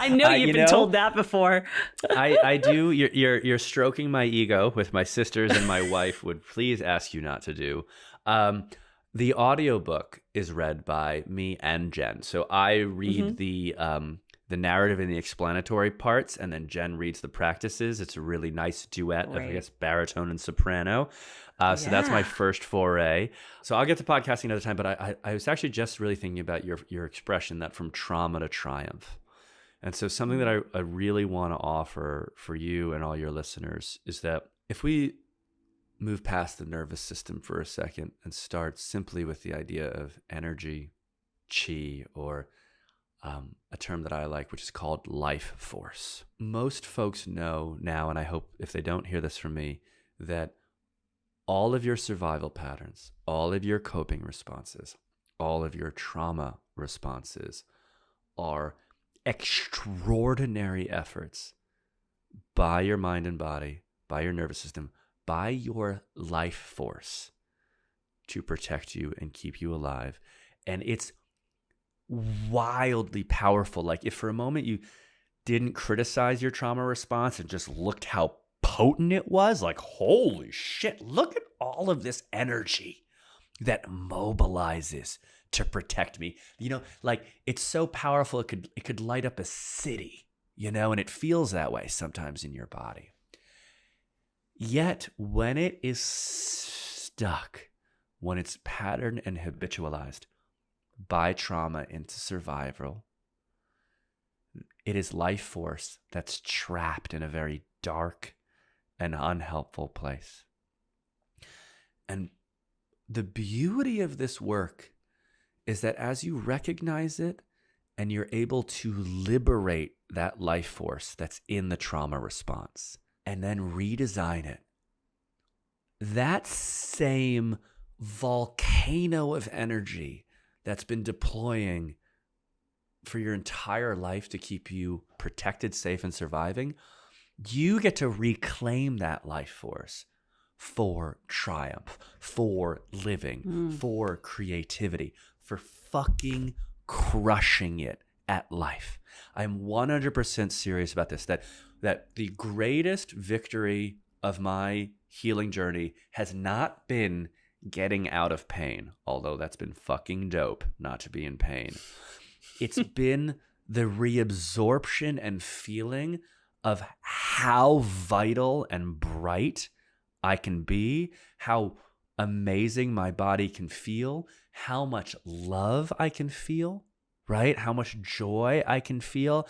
S2: I know you've been told that before.
S1: I do. You're stroking my ego with my sisters and my wife would please ask you not to do. The audiobook is read by me and Jen. So I read the narrative and the explanatory parts, and then Jen reads the practices. It's a really nice duet of, I guess, baritone and soprano. So that's my first foray. So I'll get to podcasting another time, but I was actually just really thinking about your expression, that from trauma to triumph. And so something that I really want to offer for you and all your listeners is that if we move past the nervous system for a second and start simply with the idea of energy, chi, or a term that I like, which is called life force. Most folks know now, and I hope if they don't hear this from me, that all of your survival patterns, all of your coping responses, all of your trauma responses are extraordinary efforts by your mind and body, by your nervous system, by your life force to protect you and keep you alive. And it's wildly powerful. Like, if for a moment you didn't criticize your trauma response and just looked how potent it was, like, holy shit, look at all of this energy that mobilizes to protect me. You know, like, it's so powerful, it could light up a city, you know, and it feels that way sometimes in your body. Yet when it is stuck, when it's patterned and habitualized by trauma into survival, it is life force that's trapped in a very dark and unhelpful place. And the beauty of this work is that as you recognize it and you're able to liberate that life force that's in the trauma response and then redesign it, that same volcano of energy that's been deploying for your entire life to keep you protected, safe, and surviving, you get to reclaim that life force for triumph, for living, for creativity, for fucking crushing it at life. I'm 100% serious about this, that the greatest victory of my healing journey has not been getting out of pain, although that's been fucking dope not to be in pain. It's been the reabsorption and feeling of how vital and bright I can be, how amazing my body can feel, how much love I can feel, right? How much joy I can feel.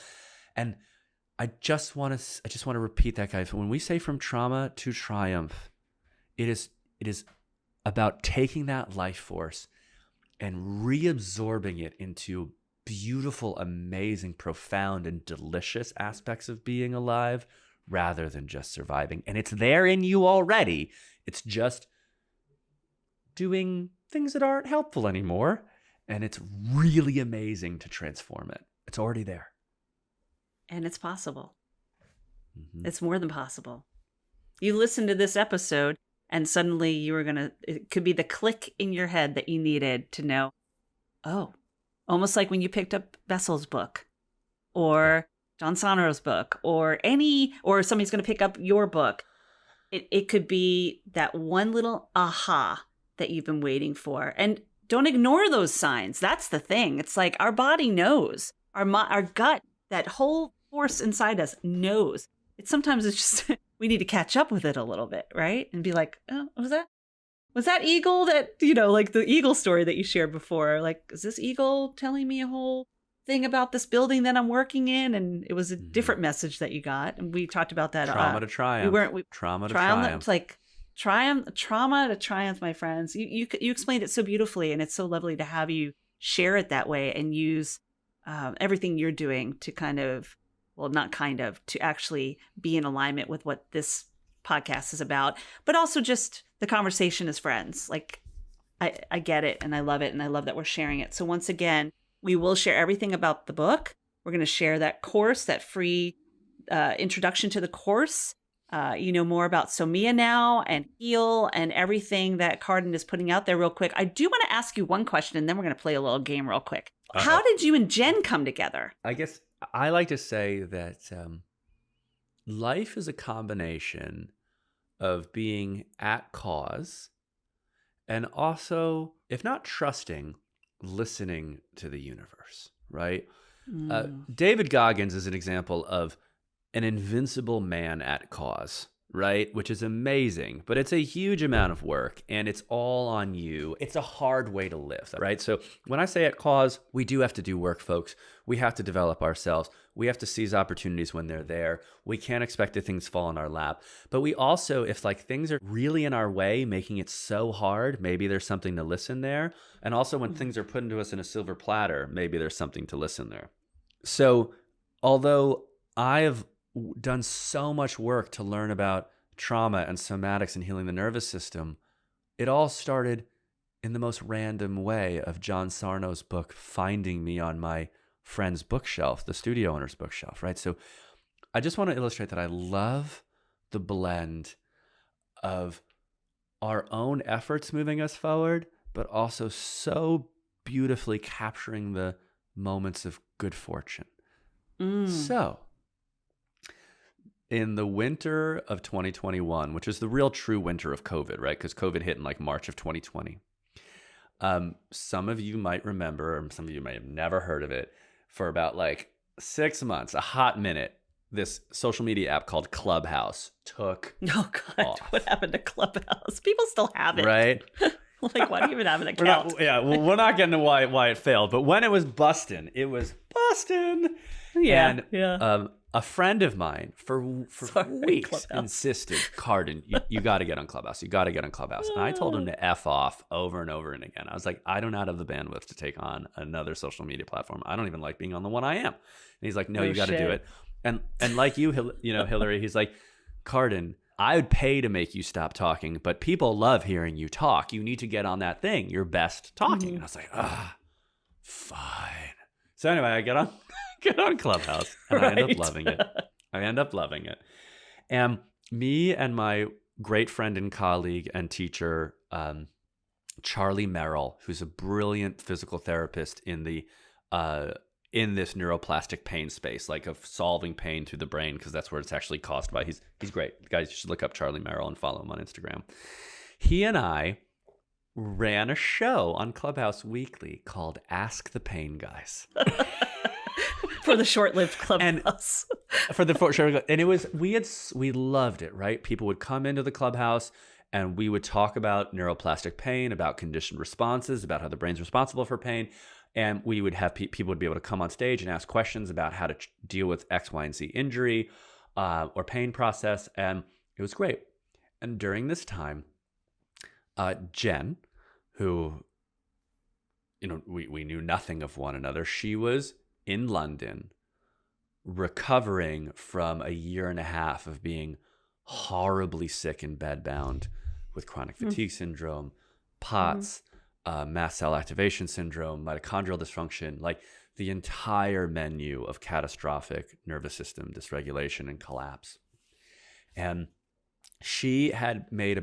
S1: And I just want to repeat that, guys. When we say from trauma to triumph, it is about taking that life force and reabsorbing it into beautiful, amazing, profound, and delicious aspects of being alive rather than just surviving. And it's there in you already. It's just doing things that aren't helpful anymore. And it's really amazing to transform it. It's already there.
S2: And it's possible. It's more than possible. You listen to this episode and suddenly it could be the click in your head that you needed to know, oh, almost like when you picked up Bessel's book or John Sonner's book or somebody's going to pick up your book. It could be that one little aha that you've been waiting for. And don't ignore those signs. That's the thing. It's like our body knows, our gut, that whole force inside us knows. Sometimes it's just, we need to catch up with it a little bit, right? And be like, oh, was that eagle that, like the eagle story that you shared before? Like, is this eagle telling me a whole thing about this building that I'm working in? And it was a different message that you got. And we talked about that.
S1: Trauma to triumph. Trauma to triumph.
S2: It's like trauma to triumph, my friends. You explained it so beautifully, and it's so lovely to have you share it that way and use everything you're doing to to actually be in alignment with what this podcast is about, but also just the conversation as friends. Like, I get it and I love it, and I love that we're sharing it. So once again, we will share everything about the book. We're going to share that course, that free introduction to the course. More about Somia now and Heal and everything that Karden is putting out there real quick. I do want to ask you one question, and then we're going to play a little game real quick. How did you and Jen come together?
S1: I guess I like to say that life is a combination of being at cause and also, if not trusting, listening to the universe, right? David Goggins is an example of an invincible man at cause, right? Which is amazing, but it's a huge amount of work and it's all on you. It's a hard way to live, right? So when I say at cause, we do have to do work, folks. We have to develop ourselves. We have to seize opportunities when they're there. We can't expect that things fall in our lap. But we also, if things are really in our way, making it so hard, maybe there's something to listen there. And also when things are put into us in a silver platter, maybe there's something to listen there. So although I have done so much work to learn about trauma and somatics and healing the nervous system, it all started in the most random way of John Sarno's book finding me on my friend's bookshelf, the studio owner's bookshelf, right? So I just want to illustrate that I love the blend of our own efforts moving us forward, but also so beautifully capturing the moments of good fortune. So in the winter of 2021, which is the real true winter of COVID, right? Because COVID hit in March of 2020. Some of you might remember, or some of you may have never heard of it, for about 6 months, a hot minute, this social media app called Clubhouse took off.
S2: What happened to Clubhouse? People still have it.
S1: Right?
S2: Why do you even have an account?
S1: We're not getting to why it failed, but when it was busting, it was busting.
S2: Yeah,
S1: and,
S2: yeah.
S1: A friend of mine for weeks
S2: Clubhouse
S1: insisted, Karden, you got to get on Clubhouse. You got to get on Clubhouse. And I told him to F off over and over and again. I was like, I do not have the bandwidth to take on another social media platform. I don't even like being on the one I am. And he's like, no, you got to do it. And like you, Hillary, he's like, Karden, I would pay to make you stop talking, but people love hearing you talk. You need to get on that thing. You're best talking. And I was like, fine. So anyway, I get on Clubhouse, and I end up loving it. And me and my great friend and colleague and teacher, Charlie Merrill, who's a brilliant physical therapist in this neuroplastic pain space, like of solving pain through the brain, because that's where it's actually caused by. He's great. Guys, you should look up Charlie Merrill and follow him on Instagram. He and I ran a show on Clubhouse Weekly called Ask the Pain Guys.
S2: For the short-lived Clubhouse.
S1: And it was, we loved it, right? People would come into the Clubhouse and we would talk about neuroplastic pain, about conditioned responses, about how the brain's responsible for pain. And we would have people would be able to come on stage and ask questions about how to deal with X, Y, and Z injury or pain process. And it was great. And during this time, Jen, who, we knew nothing of one another, she was in London recovering from a year and a half of being horribly sick and bedbound with chronic fatigue syndrome, POTS, mast cell activation syndrome, mitochondrial dysfunction, like the entire menu of catastrophic nervous system dysregulation and collapse. And she had made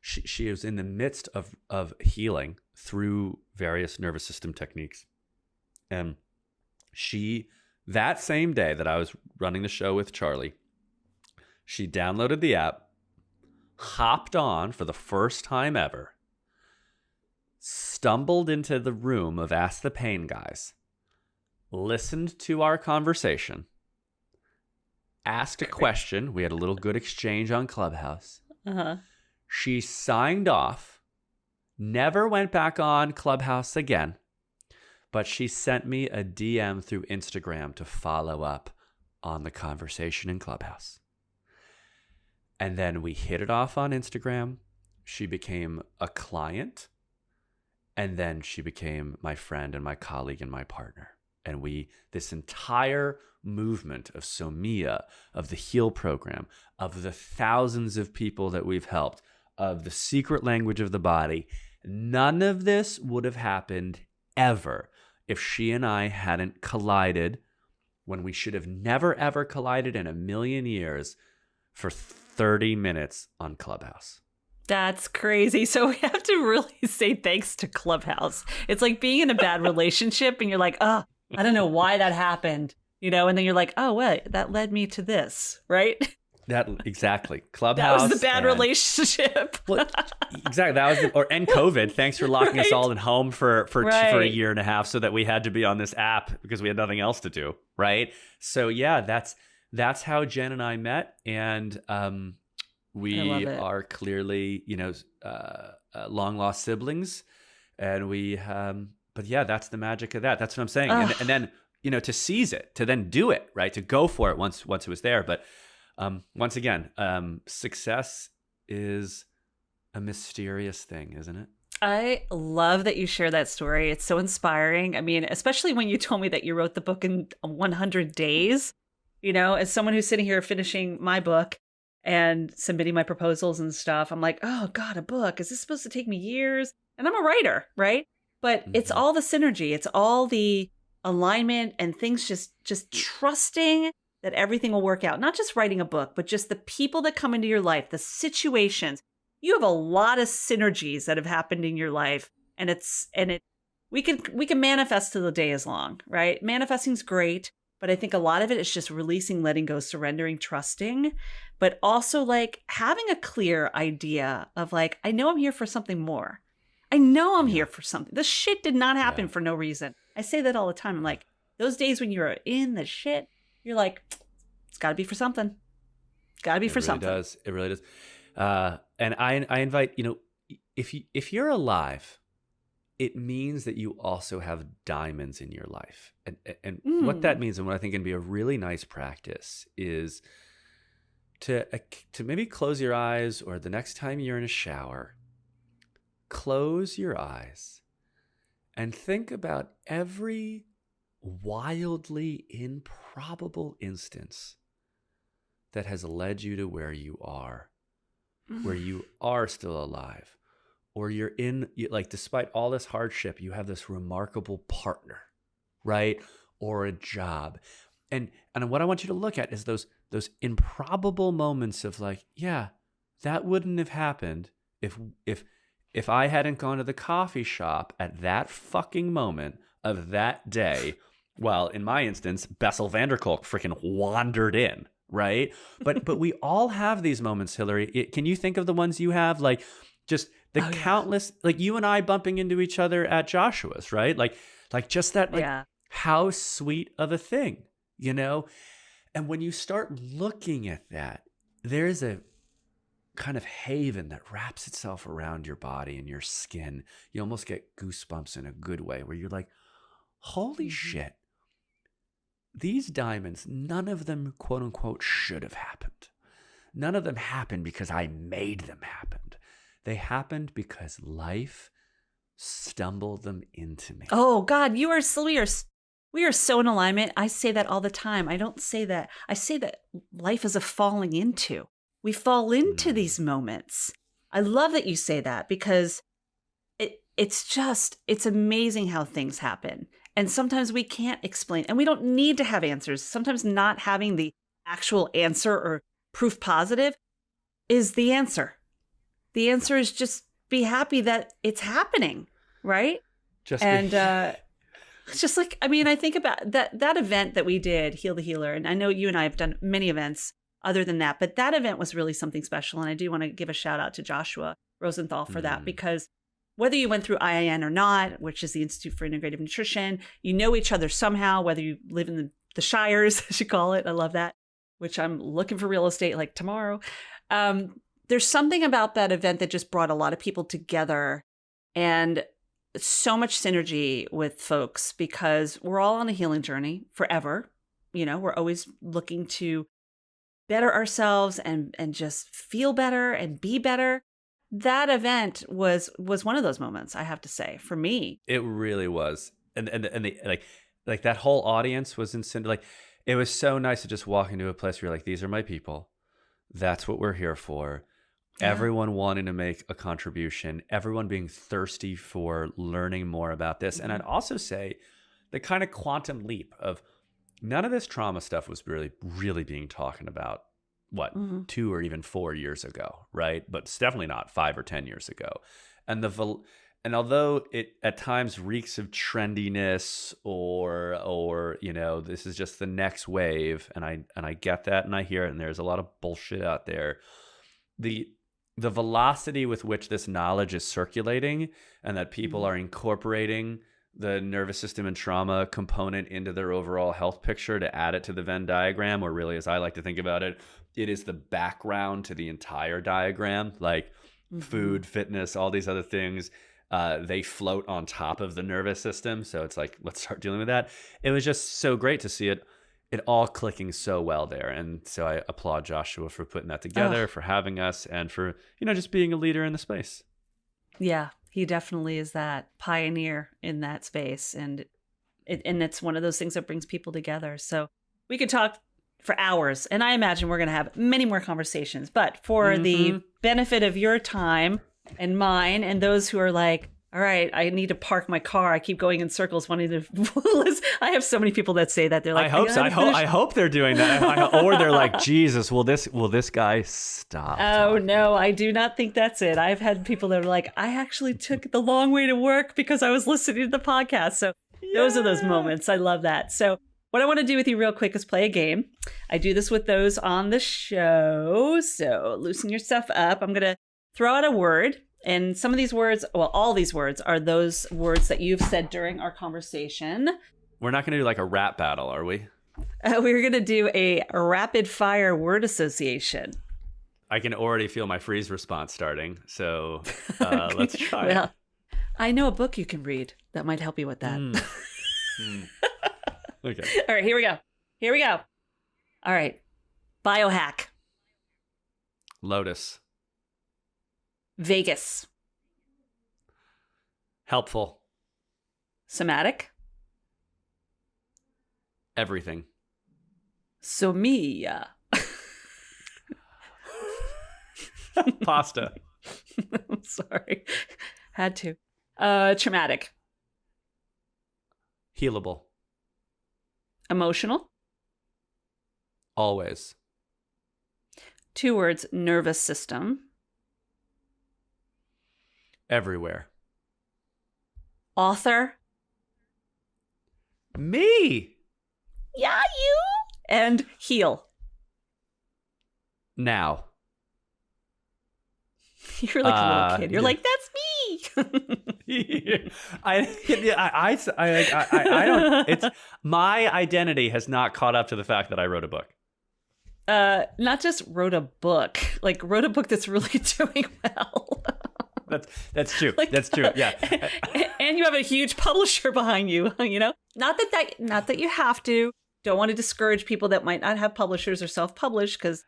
S1: she was in the midst of healing through various nervous system techniques. And that same day that I was running the show with Charlie, she downloaded the app, hopped on for the first time ever, stumbled into the room of Ask the Pain Guys, listened to our conversation, asked a question. We had a little good exchange on Clubhouse.
S2: Uh-huh.
S1: She signed off, never went back on Clubhouse again, but she sent me a DM through Instagram to follow up on the conversation in Clubhouse. And then we hit it off on Instagram. She became a client. And then she became my friend and my colleague and my partner. And this entire movement of SOMIA, of the HEAL program, of the thousands of people that we've helped, of the secret language of the body, none of this would have happened ever if she and I hadn't collided when we should have never, ever collided in a million years for 30 minutes on Clubhouse.
S2: That's crazy. So we have to really say thanks to Clubhouse. It's like being in a bad relationship and you're like, oh, I don't know why that happened, and then you're like, oh, wait, that led me to this, right?
S1: Exactly. Clubhouse.
S2: That was the bad relationship.
S1: Well, exactly. That was and COVID. Thanks for locking us all at home for a year and a half so that we had to be on this app because we had nothing else to do, right? So yeah, that's how Jen and I met, and we are clearly, long lost siblings, and but yeah, that's the magic of that. That's what I'm saying. And then, to seize it, to then do it, right? To go for it once it was there. But once again, success is a mysterious thing, isn't it?
S2: I love that you share that story. It's so inspiring. I mean, especially when you told me that you wrote the book in 100 days, as someone who's sitting here finishing my book and submitting my proposals and stuff, I'm like, oh God, a book. Is this supposed to take me years? And I'm a writer, right? But it's all the synergy. It's all the alignment and things just trusting that everything will work out. Not just writing a book, but just the people that come into your life, the situations. You have a lot of synergies that have happened in your life. And we can manifest till the day is long, right? Manifesting's great. But I think a lot of it is just releasing, letting go, surrendering, trusting, but also like having a clear idea of like, I know I'm here for something more. I know I'm here for something. This shit did not happen for no reason. I say that all the time. I'm like, those days when you're in the shit, you're like, it's got to be for something. It's got to be for something.
S1: It really does. And I invite, if you're alive, it means that you also have diamonds in your life. And what that means, and what I think can be a really nice practice, is to maybe close your eyes, or the next time you're in a shower, close your eyes and think about every wildly improbable instance that has led you to where you are still alive. Or despite all this hardship, you have this remarkable partner, right? Or a job. And what I want you to look at is those improbable moments of like, yeah, that wouldn't have happened if I hadn't gone to the coffee shop at that fucking moment of that day, while in my instance, Bessel van der Kolk freaking wandered in, right? But we all have these moments, Hillary. Can you think of the ones you have? Like just the countless, like you and I bumping into each other at Joshua's, right? Like just that, like how sweet of a thing, you know? And when you start looking at that, there's a kind of haven that wraps itself around your body and your skin. You almost get goosebumps in a good way where you're like, holy shit, these diamonds, none of them, quote unquote, should have happened. None of them happened because I made them happen. They happened because life stumbled them into me.
S2: Oh God, we are so in alignment. I say that all the time. I don't say that. I say that life is a falling into. We fall into these moments. I love that you say that because it's amazing how things happen. And sometimes we can't explain, and we don't need to have answers. Sometimes not having the actual answer or proof positive is the answer. The answer is just be happy that it's happening, right? It's just like, I mean, I think about that event that we did, Heal the Healer, and I know you and I have done many events other than that, but that event was really something special. And I do want to give a shout out to Joshua Rosenthal for that, because whether you went through IIN or not, which is the Institute for Integrative Nutrition, you know each other somehow, whether you live in the Shires, as you call it. I love that, which I'm looking for real estate like tomorrow. There's something about that event that just brought a lot of people together and so much synergy with folks, because we're all on a healing journey forever. You know, we're always looking to better ourselves and just feel better and be better. That event was one of those moments, I have to say, for me.
S1: It really was. And the, like that whole audience was insane. Like, it was so nice to just walk into a place where you're like, these are my people. That's what we're here for. Yeah. Everyone wanting to make a contribution, everyone being thirsty for learning more about this. And I'd also say the kind of quantum leap of none of this trauma stuff was really being talked about, 2 or even 4 years ago, right? But it's definitely not 5 or 10 years ago. And although it at times reeks of trendiness or you know, this is just the next wave, and I get that and I hear it, and there's a lot of bullshit out there. The velocity with which this knowledge is circulating, and that people are incorporating the nervous system and trauma component into their overall health picture to add it to the Venn diagram, or really, as I like to think about it, it is the background to the entire diagram, like food, fitness, all these other things. They float on top of the nervous system. So it's like, let's start dealing with that. It was just so great to see it all clicking so well there. And so I applaud Joshua for putting that together, for having us, and for, you know, just being a leader in the space.
S2: Yeah, he definitely is that pioneer in that space. And it's one of those things that brings people together. So we could talk for hours, and I imagine we're going to have many more conversations. But for the benefit of your time and mine, and those who are like, all right, I need to park my car, I keep going in circles wanting to I have so many people that say that. They're like,
S1: I hope they're doing that. Or they're like, Jesus, will this guy stop?
S2: Oh no, I do not think that's it. I've had people that are like, I actually took the long way to work because I was listening to the podcast. So those are those moments. I love that. So what I want to do with you real quick is play a game. I do this with those on the show. So loosen yourself up. I'm going to throw out a word. And some of these words, well, all these words are those words that you've said during our conversation.
S1: We're not going to do like a rap battle, are we?
S2: We're going to do a rapid fire word association.
S1: I can already feel my freeze response starting. So let's try it.
S2: I know a book you can read that might help you with that.
S1: Okay.
S2: All right, here we go. All right. Biohack.
S1: Lotus.
S2: Vegas.
S1: Helpful.
S2: Somatic.
S1: Everything.
S2: Somia.
S1: Pasta.
S2: I'm sorry. Had to. Traumatic.
S1: Healable.
S2: Emotional.
S1: Always.
S2: 2 words, nervous system.
S1: Everywhere.
S2: Author?
S1: Me.
S2: Yeah, you. And heal.
S1: Now.
S2: You're like a little kid. You're
S1: Yeah.
S2: like, that's me.
S1: I don't. It's my identity has not caught up to the fact that I wrote a book.
S2: Not just wrote a book, like wrote a book that's really doing well.
S1: That's true.
S2: Like,
S1: that's true. Yeah.
S2: And you have a huge publisher behind you, you know? Not that you have to. Don't want to discourage people that might not have publishers or self-publish, because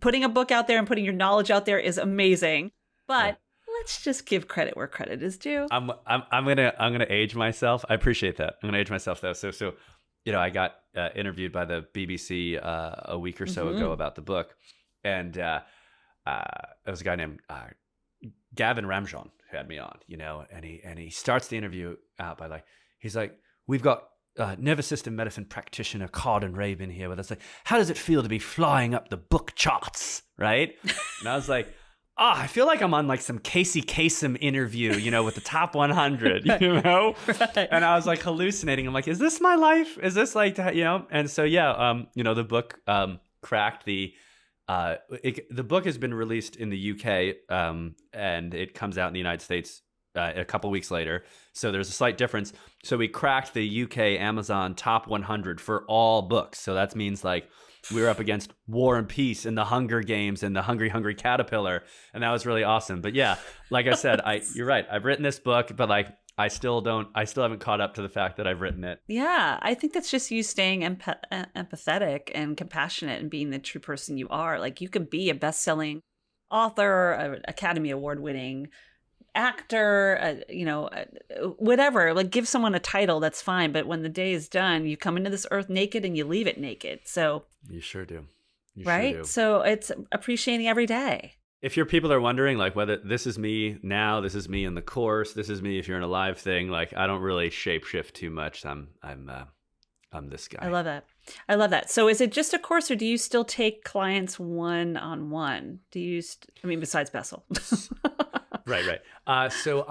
S2: putting a book out there and putting your knowledge out there is amazing. But let's just give credit where credit is due.
S1: I'm gonna age myself. I appreciate that. I'm gonna age myself though. So I got interviewed by the BBC a week or so ago about the book, and it was a guy named Gavin Ramjon who had me on, and he starts the interview out by he's like, we've got nervous system medicine practitioner Karden Rabin here with us. Like, how does it feel to be flying up the book charts, right? And I was like, I feel like I'm on some Casey Kasem interview, with the top 100,
S2: Right.
S1: And I was like hallucinating. I'm like, is this my life? Is this And so, the book cracked the book has been released in the UK, and it comes out in the United States a couple weeks later. So there's a slight difference. So we cracked the UK Amazon top 100 for all books. So that means we were up against War and Peace and the Hunger Games and the Hungry Hungry Caterpillar. And that was really awesome. But yeah, like I said, you're right. I've written this book, but I still haven't caught up to the fact that I've written it.
S2: Yeah, I think that's just you staying empathetic and compassionate and being the true person you are. Like, you could be a best-selling author, an Academy Award-winning actor, whatever. Like, give someone a title, that's fine. But when the day is done, you come into this earth naked and you leave it naked. So
S1: you sure do.
S2: Right?
S1: Sure do.
S2: So it's appreciating every day.
S1: If your people are wondering, whether this is me now, this is me in the course, this is me if you're in a live thing, I don't really shapeshift too much. I'm this guy.
S2: I love that. So is it just a course, or do you still take clients one-on-one? Do you, besides Bessel?
S1: Right. So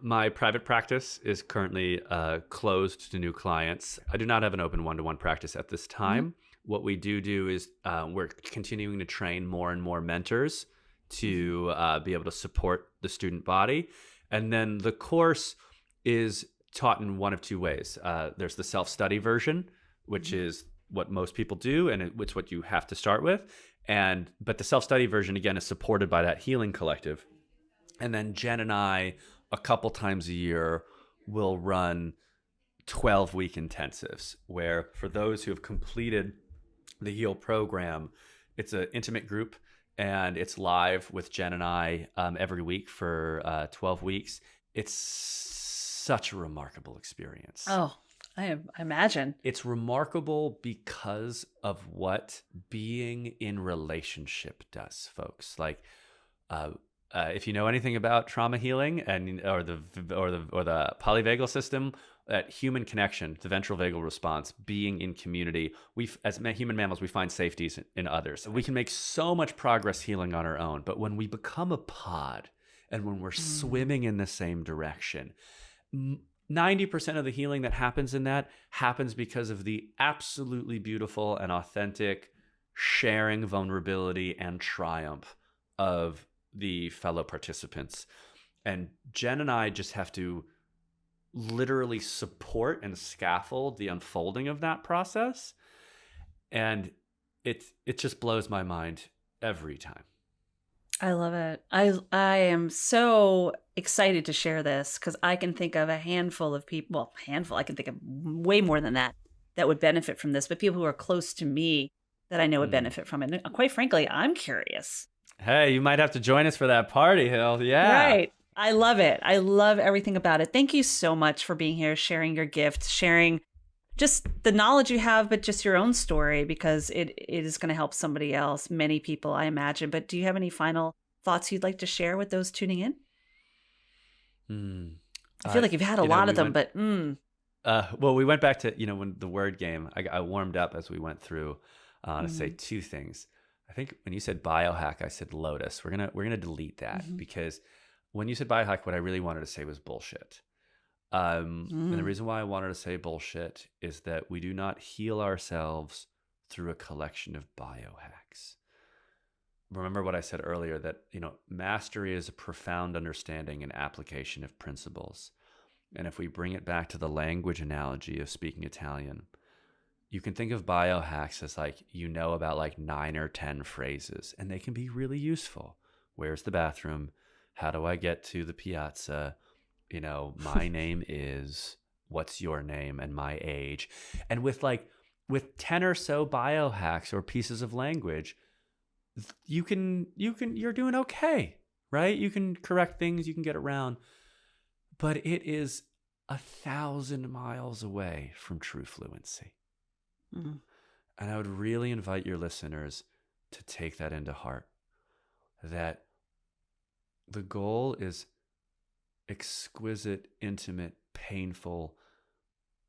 S1: my private practice is currently closed to new clients. I do not have an open one-to-one practice at this time. Mm-hmm. What we do is we're continuing to train more and more mentors to be able to support the student body. And then the course is taught in one of two ways. There's the self-study version, which is what most people do, and it's what you have to start with. But the self-study version, again, is supported by that healing collective. And then Jen and I, a couple times a year, will run 12-week intensives, where for those who have completed the Heal program, it's an intimate group, and it's live with Jen and I every week for 12 weeks. It's such a remarkable experience.
S2: Oh, I imagine.
S1: It's remarkable because of what being in relationship does, folks. If you know anything about trauma healing or the polyvagal system, that human connection, the ventral vagal response, being in community, as human mammals, we find safeties in others. We can make so much progress healing on our own, but when we become a pod and when we're swimming in the same direction, 90% of the healing that happens in that happens because of the absolutely beautiful and authentic sharing, vulnerability, and triumph of the fellow participants. And Jen and I just have to literally support and scaffold the unfolding of that process. And it just blows my mind every time.
S2: I love it. I am so excited to share this, because I can think of a handful of people, I can think of way more than that would benefit from this, but people who are close to me that I know would benefit from it. And quite frankly, I'm curious.
S1: Hey, you might have to join us for that party, Hill. Yeah.
S2: Right. I love it. I love everything about it. Thank you so much for being here, sharing your gift, sharing just the knowledge you have, but just your own story, because it is going to help somebody else, many people, I imagine. But do you have any final thoughts you'd like to share with those tuning in? I feel like you've had a lot of them, but
S1: well, we went back to, when the word game, I warmed up as we went through to say two things. I think when you said biohack, I said lotus. We're gonna delete that because when you said biohack, what I really wanted to say was bullshit. And the reason why I wanted to say bullshit is that we do not heal ourselves through a collection of biohacks. Remember what I said earlier, that, mastery is a profound understanding and application of principles. And if we bring it back to the language analogy of speaking Italian, you can think of biohacks as about 9 or 10 phrases, and they can be really useful. Where's the bathroom? How do I get to the piazza? My name is, what's your name, and my age. And with 10 or so biohacks or pieces of language, you're doing okay, right? You can correct things, you can get around, but it is 1,000 miles away from true fluency. And I would really invite your listeners to take that into heart, that the goal is exquisite, intimate, painful,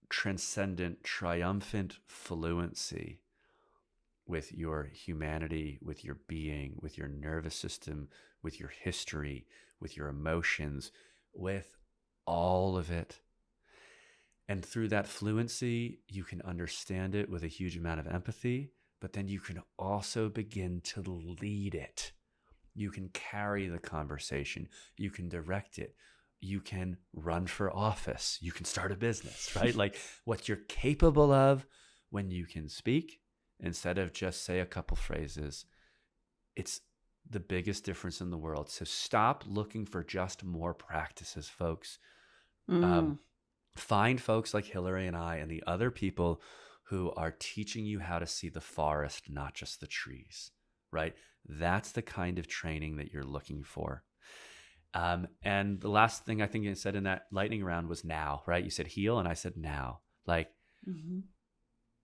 S1: transcendent, triumphant fluency with your humanity, with your being, with your nervous system, with your history, with your emotions, with all of it. And through that fluency, you can understand it with a huge amount of empathy, but then you can also begin to lead it. You can carry the conversation. You can direct it. You can run for office. You can start a business, right? What you're capable of when you can speak instead of just say a couple phrases, it's the biggest difference in the world. So stop looking for just more practices, folks. Find folks like Hillary and I and the other people who are teaching you how to see the forest, not just the trees, right? That's the kind of training that you're looking for. And the last thing I think you said in that lightning round was now, right? You said heal, and I said now.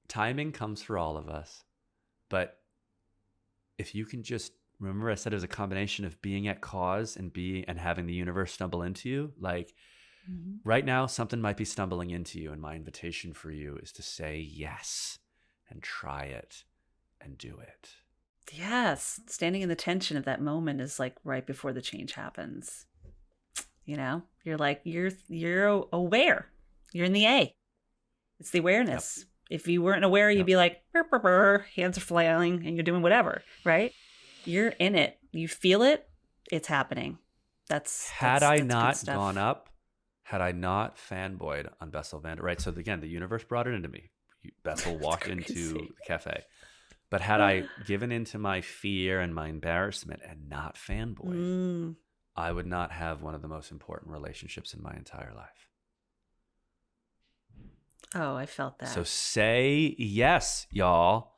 S1: Timing comes for all of us. But if you can just remember, I said it was a combination of being at cause and having the universe stumble into you. Right now, something might be stumbling into you, and my invitation for you is to say yes and try it and do it.
S2: Yes. Standing in the tension of that moment is right before the change happens. You're you're aware. You're in the A. It's the awareness. Yep. If you weren't aware, you'd be burr, burr, burr, hands are flailing and you're doing whatever, right? You're in it. You feel it. It's happening.
S1: Had I not gone up, had I not fanboyed on Bessel van der, right? So again, the universe brought it into me. Bessel walked into the cafe. But had I given into my fear and my embarrassment and not fanboyed, I would not have one of the most important relationships in my entire life.
S2: Oh, I felt that.
S1: So say yes, y'all.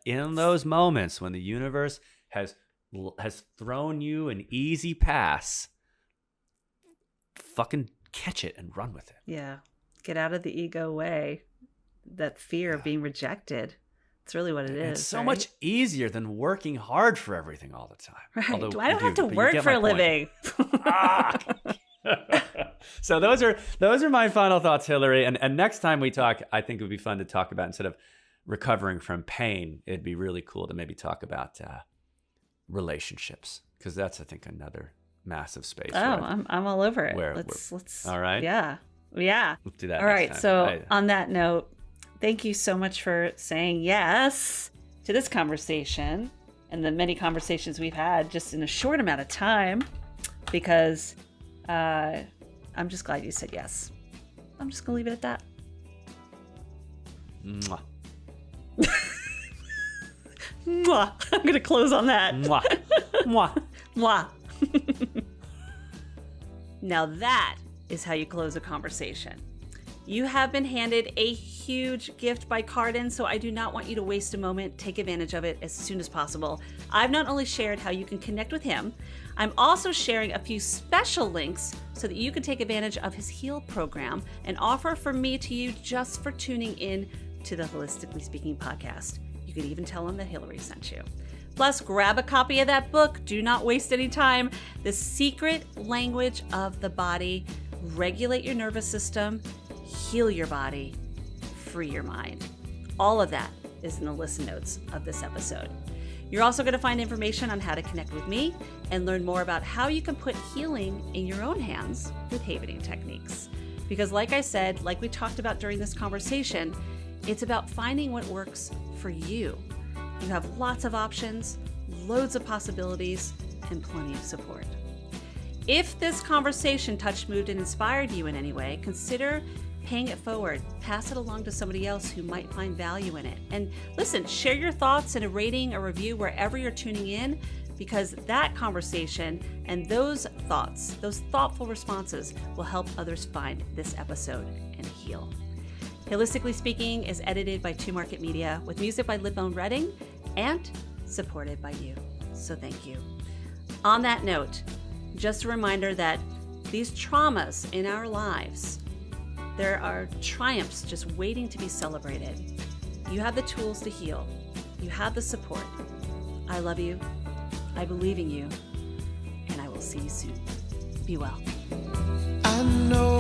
S1: In those moments when the universe has thrown you an easy pass, fucking catch it and run with it.
S2: Yeah. Get out of the ego way. That fear of being rejected. It's really what it is.
S1: It's so much easier than working hard for everything all the time.
S2: Right. I don't have to work for a living.
S1: So those are my final thoughts, Hillary. And next time we talk, I think it would be fun to talk about, instead of recovering from pain, it'd be really cool to maybe talk about relationships, because that's, I think, another massive space.
S2: Oh, I'm all over it. Let's.
S1: All right.
S2: Yeah. Let's
S1: do that.
S2: All right. Time. So on that note, thank you so much for saying yes to this conversation and the many conversations we've had just in a short amount of time, because I'm just glad you said yes. I'm just going to leave it at that.
S1: Mwah.
S2: Mwah. I'm going to close on that.
S1: Mwah. Mwah.
S2: Mwah. Now that is how you close a conversation. You have been handed a huge gift by Karden, so I do not want you to waste a moment. Take advantage of it as soon as possible. I've not only shared how you can connect with him, I'm also sharing a few special links so that you can take advantage of his Heal program, an offer from me to you just for tuning in to the Holistically Speaking podcast. You could even tell him that Hillary sent you. Plus, grab a copy of that book. Do not waste any time. The Secret Language of the Body. Regulate your nervous system. Heal your body, free your mind. All of that is in the listen notes of this episode. You're also going to find information on how to connect with me and learn more about how you can put healing in your own hands with havening techniques. Because like I said, like we talked about during this conversation, it's about finding what works for you. You have lots of options, loads of possibilities, and plenty of support. If this conversation touched, moved, and inspired you in any way, consider paying it forward. Pass it along to somebody else who might find value in it. And listen, share your thoughts in a rating, a review, wherever you're tuning in, because that conversation and those thoughts, those thoughtful responses will help others find this episode and heal. Holistically Speaking is edited by Two Market Media with music by Lipbone Redding and supported by you. So thank you. On that note, just a reminder that these traumas in our lives, there are triumphs just waiting to be celebrated. You have the tools to heal. You have the support. I love you. I believe in you. And I will see you soon. Be well.
S3: I know